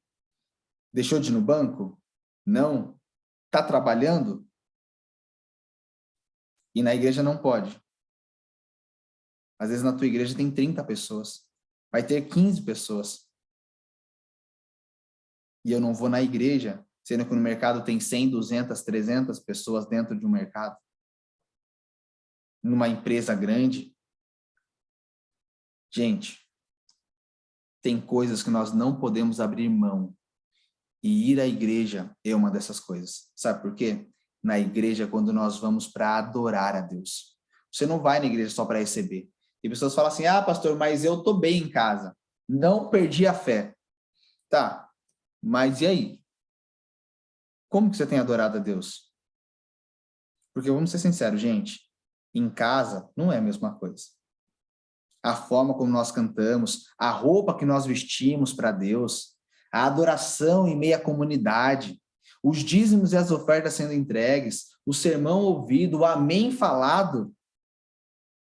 Deixou de ir no banco? Não? Está trabalhando? E na igreja não pode. Às vezes na tua igreja tem 30 pessoas. Vai ter 15 pessoas. E eu não vou na igreja, sendo que no mercado tem 100, 200, 300 pessoas dentro de um mercado. Numa empresa grande. Gente, tem coisas que nós não podemos abrir mão. E ir à igreja é uma dessas coisas. Sabe por quê? Na igreja é quando nós vamos para adorar a Deus. Você não vai na igreja só para receber. E pessoas falam assim, ah, pastor, mas eu estou bem em casa. Não perdi a fé. Tá, mas e aí? Como que você tem adorado a Deus? Porque vamos ser sinceros, gente. Em casa não é a mesma coisa. A forma como nós cantamos, a roupa que nós vestimos para Deus, a adoração em meio à comunidade, os dízimos e as ofertas sendo entregues, o sermão ouvido, o amém falado,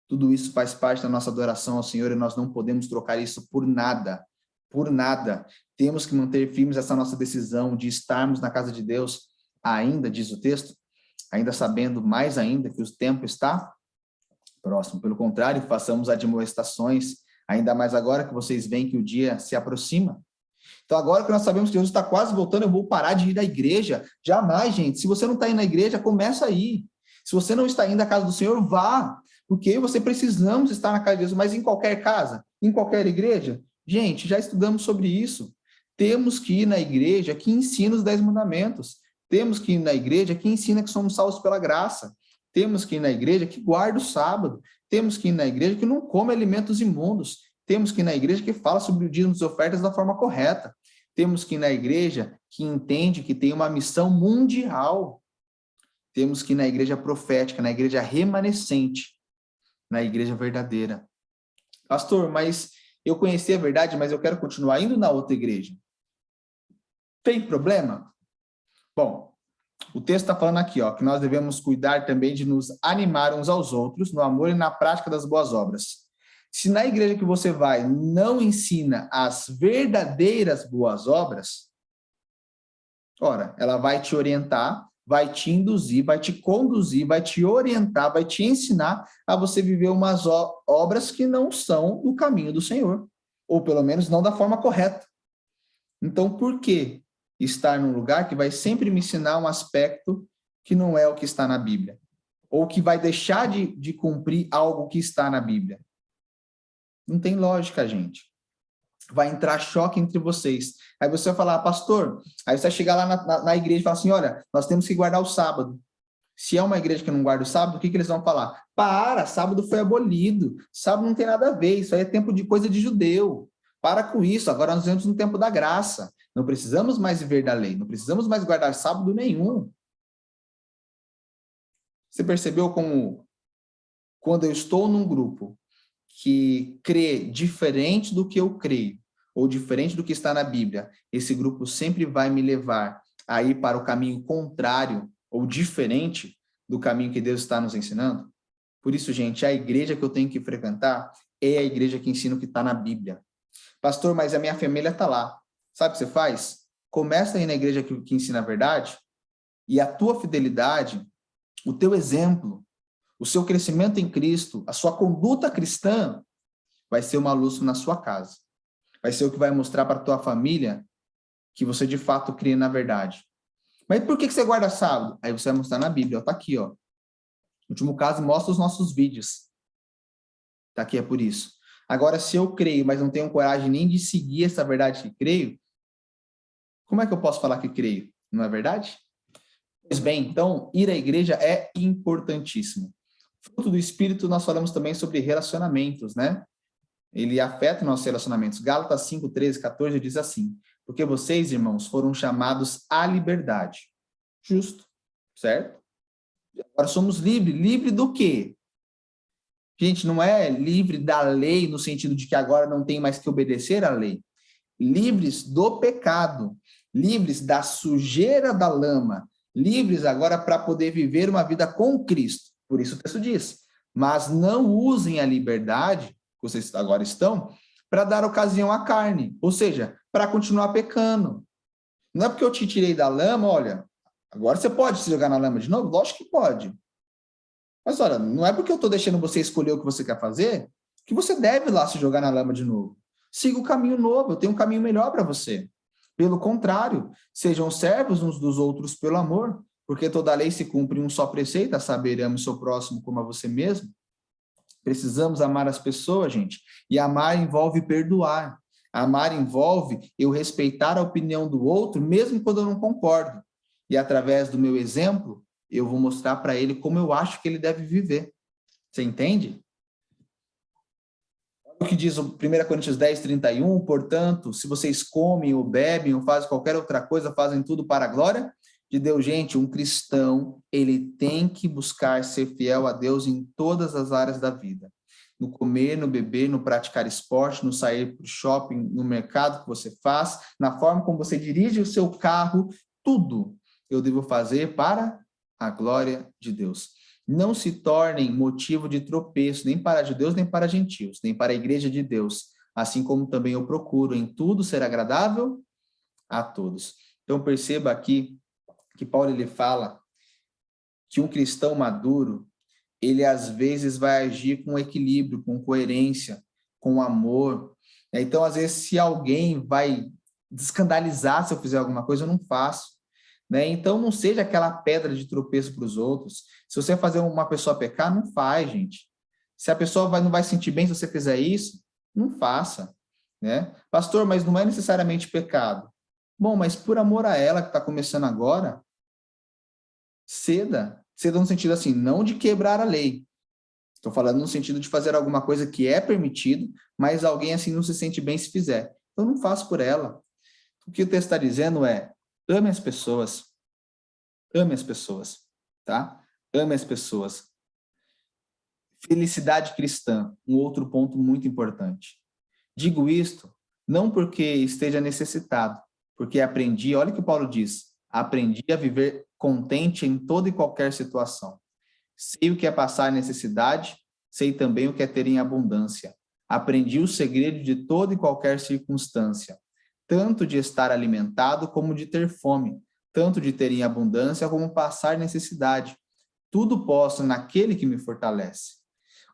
tudo isso faz parte da nossa adoração ao Senhor e nós não podemos trocar isso por nada, por nada. Temos que manter firmes essa nossa decisão de estarmos na casa de Deus, ainda, diz o texto, ainda sabendo mais ainda que o tempo está próximo. Pelo contrário, façamos admoestações, ainda mais agora que vocês veem que o dia se aproxima. Então, agora que nós sabemos que Jesus está quase voltando, eu vou parar de ir à igreja? Jamais, gente. Se você não está indo na igreja, começa a ir. Se você não está indo à casa do Senhor, vá. Porque você precisamos estar na casa de Jesus, mas em qualquer casa, em qualquer igreja. Gente, já estudamos sobre isso. Temos que ir na igreja que ensina os 10 mandamentos. Temos que ir na igreja que ensina que somos salvos pela graça. Temos que ir na igreja que guarda o sábado. Temos que ir na igreja que não come alimentos imundos. Temos que ir na igreja que fala sobre o dízimo das ofertas da forma correta. Temos que ir na igreja que entende que tem uma missão mundial. Temos que ir na igreja profética, na igreja remanescente, na igreja verdadeira. Pastor, mas eu conheci a verdade, mas eu quero continuar indo na outra igreja. Tem problema? Bom, o texto está falando aqui, ó, que nós devemos cuidar também de nos animar uns aos outros no amor e na prática das boas obras. Se na igreja que você vai não ensina as verdadeiras boas obras, ora, ela vai te orientar, vai te induzir, vai te conduzir, vai te orientar, vai te ensinar a você viver umas obras que não são do caminho do Senhor, ou pelo menos não da forma correta. Então, por que estar num lugar que vai sempre me ensinar um aspecto que não é o que está na Bíblia? Ou que vai deixar de cumprir algo que está na Bíblia? Não tem lógica, gente. Vai entrar choque entre vocês. Aí você vai falar, pastor, aí você vai chegar lá na igreja e falar assim, olha, nós temos que guardar o sábado. Se é uma igreja que não guarda o sábado, o que eles vão falar? Sábado foi abolido, sábado não tem nada a ver, isso aí é tempo de coisa de judeu. Para com isso, agora nós vivemos no tempo da graça. Não precisamos mais viver da lei, não precisamos mais guardar sábado nenhum. Você percebeu como, quando eu estou num grupo que crê diferente do que eu creio, ou diferente do que está na Bíblia, esse grupo sempre vai me levar a ir para o caminho contrário, ou diferente do caminho que Deus está nos ensinando? Por isso, gente, a igreja que eu tenho que frequentar é a igreja que ensina o que está na Bíblia. Pastor, mas a minha família está lá. Sabe o que você faz? Começa a ir na igreja que ensina a verdade, e a tua fidelidade, o teu exemplo, o seu crescimento em Cristo, a sua conduta cristã, vai ser uma luz na sua casa. Vai ser o que vai mostrar para a tua família que você de fato crê na verdade. Mas por que você guarda sábado? Aí você vai mostrar na Bíblia, está aqui, ó. No último caso, mostra os nossos vídeos. Está aqui, é por isso. Agora, se eu creio, mas não tenho coragem nem de seguir essa verdade que creio, como é que eu posso falar que creio? Não é verdade? Pois bem, então, ir à igreja é importantíssimo. Fruto do Espírito, nós falamos também sobre relacionamentos, né? Ele afeta nossos relacionamentos. Gálatas 5, 13, 14 diz assim, porque vocês, irmãos, foram chamados à liberdade. Justo, certo? Agora somos livres. Livre do quê? Gente, não é livre da lei no sentido de que agora não tem mais que obedecer à lei. Livres do pecado, livres da sujeira da lama, livres agora para poder viver uma vida com Cristo. Por isso o texto diz, mas não usem a liberdade, que vocês agora estão, para dar ocasião à carne, ou seja, para continuar pecando. Não é porque eu te tirei da lama, olha, agora você pode se jogar na lama de novo? Lógico que pode. Mas olha, não é porque eu estou deixando você escolher o que você quer fazer, que você deve lá se jogar na lama de novo. Siga o caminho novo, eu tenho um caminho melhor para você. Pelo contrário, sejam servos uns dos outros pelo amor, porque toda lei se cumpre em um só preceito, a saber, ame o seu próximo como a você mesmo. Precisamos amar as pessoas, gente, e amar envolve perdoar. Amar envolve eu respeitar a opinião do outro, mesmo quando eu não concordo. E através do meu exemplo, eu vou mostrar para ele como eu acho que ele deve viver. Você entende? O que diz 1 Coríntios 10, 31, portanto, se vocês comem ou bebem ou fazem qualquer outra coisa, fazem tudo para a glória de Deus. Gente, um cristão, ele tem que buscar ser fiel a Deus em todas as áreas da vida. No comer, no beber, no praticar esporte, no sair para o shopping, no mercado que você faz, na forma como você dirige o seu carro, tudo eu devo fazer para a glória de Deus. Não se tornem motivo de tropeço, nem para judeus, nem para gentios, nem para a igreja de Deus, assim como também eu procuro em tudo ser agradável a todos. Então perceba aqui que Paulo ele fala que um cristão maduro, ele às vezes vai agir com equilíbrio, com coerência, com amor. Então, às vezes, se alguém vai escandalizar se eu fizer alguma coisa, eu não faço. Né? Então, não seja aquela pedra de tropeço para os outros. Se você fazer uma pessoa pecar, não faz, gente. Se a pessoa não vai sentir bem se você fizer isso, não faça. né? Pastor, mas não é necessariamente pecado. Bom, mas por amor a ela que está começando agora, ceda no sentido assim, não de quebrar a lei. Estou falando no sentido de fazer alguma coisa que é permitido, mas alguém assim não se sente bem se fizer. Então não faça por ela. O que o texto está dizendo é, ame as pessoas, tá? Ame as pessoas. Felicidade cristã, um outro ponto muito importante. Digo isto não porque esteja necessitado, porque aprendi, olha o que Paulo diz, aprendi a viver contente em toda e qualquer situação. Sei o que é passar necessidade, sei também o que é ter em abundância. Aprendi o segredo de toda e qualquer circunstância, tanto de estar alimentado como de ter fome, tanto de ter em abundância como passar necessidade. Tudo posso naquele que me fortalece.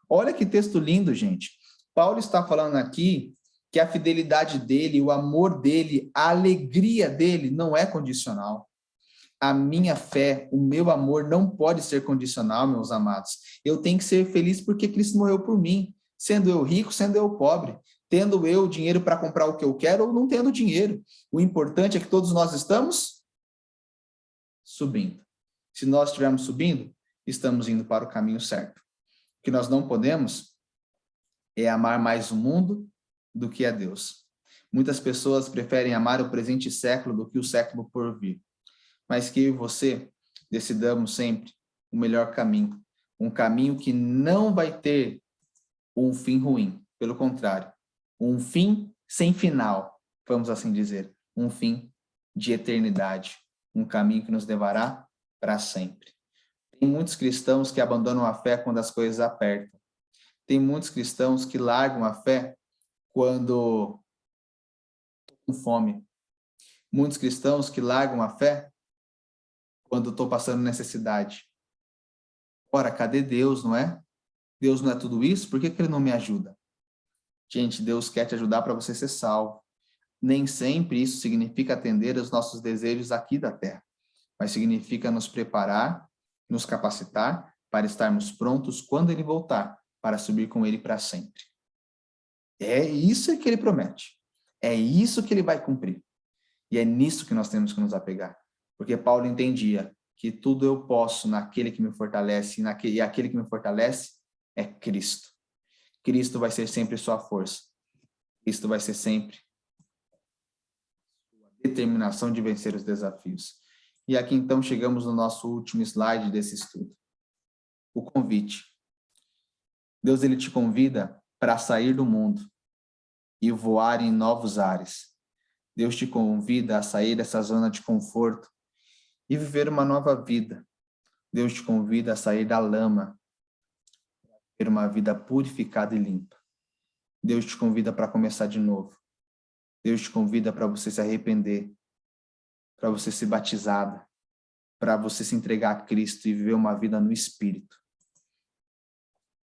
Olha que texto lindo, gente. Paulo está falando aqui que a fidelidade dele, o amor dele, a alegria dele não é condicional. A minha fé, o meu amor não pode ser condicional, meus amados. Eu tenho que ser feliz porque Cristo morreu por mim, sendo eu rico, sendo eu pobre, tendo eu dinheiro para comprar o que eu quero ou não tendo dinheiro. O importante é que todos nós estamos subindo. Se nós estivermos subindo, estamos indo para o caminho certo. O que nós não podemos é amar mais o mundo do que a Deus. Muitas pessoas preferem amar o presente século do que o século por vir. Mas que eu e você decidamos sempre o melhor caminho. Um caminho que não vai ter um fim ruim. Pelo contrário, um fim sem final, vamos assim dizer. Um fim de eternidade. Um caminho que nos levará para sempre. Tem muitos cristãos que abandonam a fé quando as coisas apertam. Tem muitos cristãos que largam a fé quando estão com fome. Muitos cristãos que largam a fé quando estou passando necessidade. Ora, cadê Deus, não é? Deus não é tudo isso? Por que Ele não me ajuda? Gente, Deus quer te ajudar para você ser salvo. Nem sempre isso significa atender aos nossos desejos aqui da terra, mas significa nos preparar, nos capacitar para estarmos prontos quando Ele voltar, para subir com Ele para sempre. É isso que Ele promete. É isso que Ele vai cumprir. E é nisso que nós temos que nos apegar. Porque Paulo entendia que tudo eu posso naquele que me fortalece, e aquele que me fortalece é Cristo. Cristo vai ser sempre sua força. Cristo vai ser sempre sua determinação de vencer os desafios. E aqui então chegamos no nosso último slide desse estudo. O convite. Deus ele te convida para sair do mundo e voar em novos ares. Deus te convida a sair dessa zona de conforto e viver uma nova vida. Deus te convida a sair da lama, ter uma vida purificada e limpa. Deus te convida para começar de novo. Deus te convida para você se arrepender, para você ser batizada, para você se entregar a Cristo e viver uma vida no Espírito.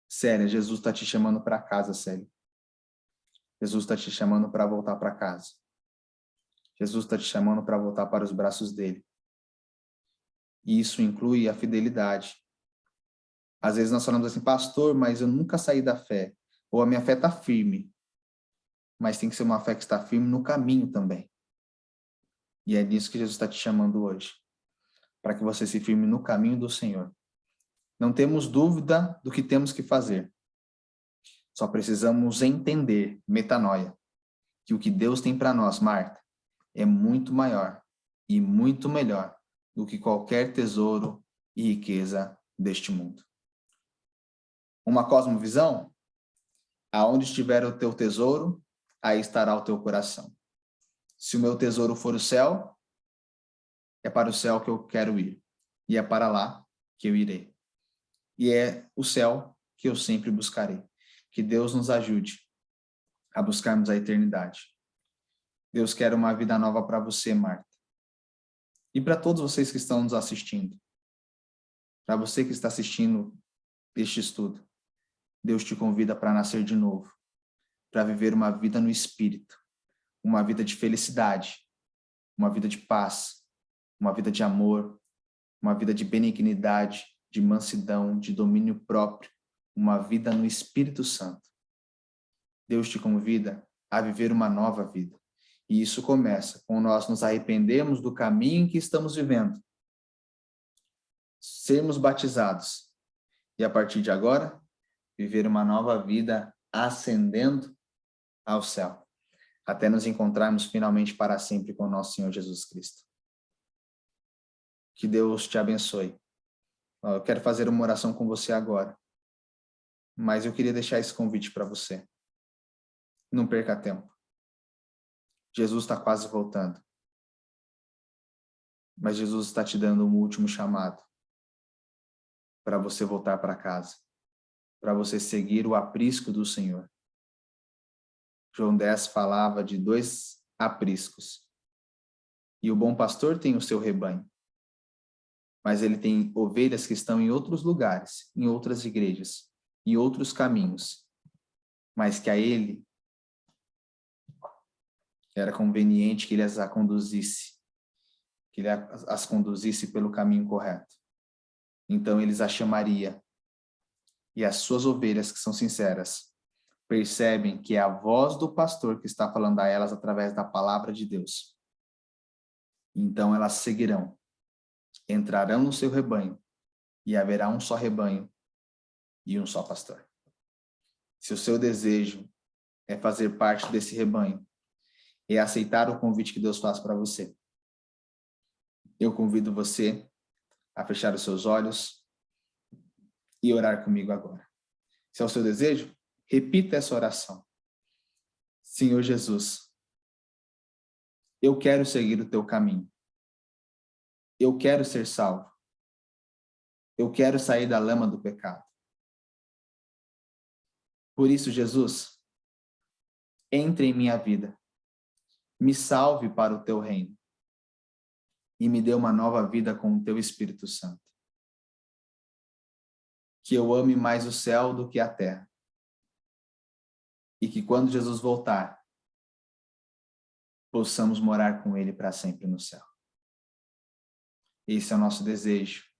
Célia, Jesus está te chamando para casa, Célia. Jesus está te chamando para voltar para casa. Jesus está te chamando para voltar para os braços dele. E isso inclui a fidelidade. Às vezes nós falamos assim, pastor, mas eu nunca saí da fé. Ou a minha fé está firme. Mas tem que ser uma fé que está firme no caminho também. E é disso que Jesus está te chamando hoje. Para que você se firme no caminho do Senhor. Não temos dúvida do que temos que fazer. Só precisamos entender, metanoia, que o que Deus tem para nós, Marta, é muito maior e muito melhor do que qualquer tesouro e riqueza deste mundo. Uma cosmovisão? Aonde estiver o teu tesouro, aí estará o teu coração. Se o meu tesouro for o céu, é para o céu que eu quero ir. E é para lá que eu irei. E é o céu que eu sempre buscarei. Que Deus nos ajude a buscarmos a eternidade. Deus quer uma vida nova para você, Marta. E para todos vocês que estão nos assistindo. Para você que está assistindo este estudo. Deus te convida para nascer de novo. Para viver uma vida no Espírito. Uma vida de felicidade. Uma vida de paz. Uma vida de amor. Uma vida de benignidade, de mansidão, de domínio próprio. Uma vida no Espírito Santo. Deus te convida a viver uma nova vida. E isso começa com nós nos arrependermos do caminho que estamos vivendo, sermos batizados e, a partir de agora, viver uma nova vida ascendendo ao céu, até nos encontrarmos finalmente para sempre com o nosso Senhor Jesus Cristo. Que Deus te abençoe. Eu quero fazer uma oração com você agora, mas eu queria deixar esse convite para você. Não perca tempo. Jesus está quase voltando. Mas Jesus está te dando um último chamado para você voltar para casa, para você seguir o aprisco do Senhor. João 10 falava de 2 apriscos. E o bom pastor tem o seu rebanho. Mas ele tem ovelhas que estão em outros lugares, em outras igrejas, em outros caminhos. Mas que a ele era conveniente que ele as conduzisse, que ele as conduzisse pelo caminho correto. Então eles a chamaria. E as suas ovelhas, que são sinceras, percebem que é a voz do pastor que está falando a elas através da palavra de Deus. Então elas seguirão, entrarão no seu rebanho, e haverá um só rebanho e um só pastor. Se o seu desejo é fazer parte desse rebanho, é aceitar o convite que Deus faz para você, eu convido você a fechar os seus olhos e orar comigo agora. Se é o seu desejo, repita essa oração. Senhor Jesus, eu quero seguir o teu caminho. Eu quero ser salvo. Eu quero sair da lama do pecado. Por isso, Jesus, entre em minha vida. Me salve para o teu reino. E me dê uma nova vida com o teu Espírito Santo. Que eu ame mais o céu do que a terra. E que quando Jesus voltar, possamos morar com ele para sempre no céu. Esse é o nosso desejo.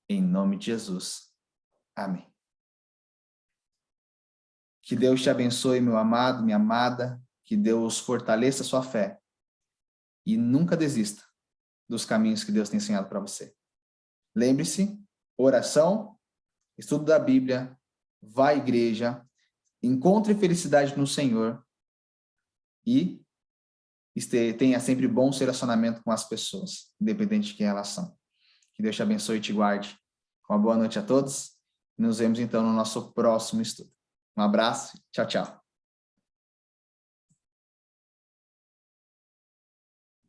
Em nome de Jesus. Amém. Que Deus te abençoe, meu amado, minha amada. Que Deus fortaleça a sua fé. E nunca desista dos caminhos que Deus tem ensinado para você. Lembre-se, oração, estudo da Bíblia, vá à igreja, encontre felicidade no Senhor e tenha sempre bons relacionamentos com as pessoas, independente de que relação. Que Deus te abençoe e te guarde. Uma boa noite a todos. Nos vemos então no nosso próximo estudo. Um abraço. Tchau, tchau.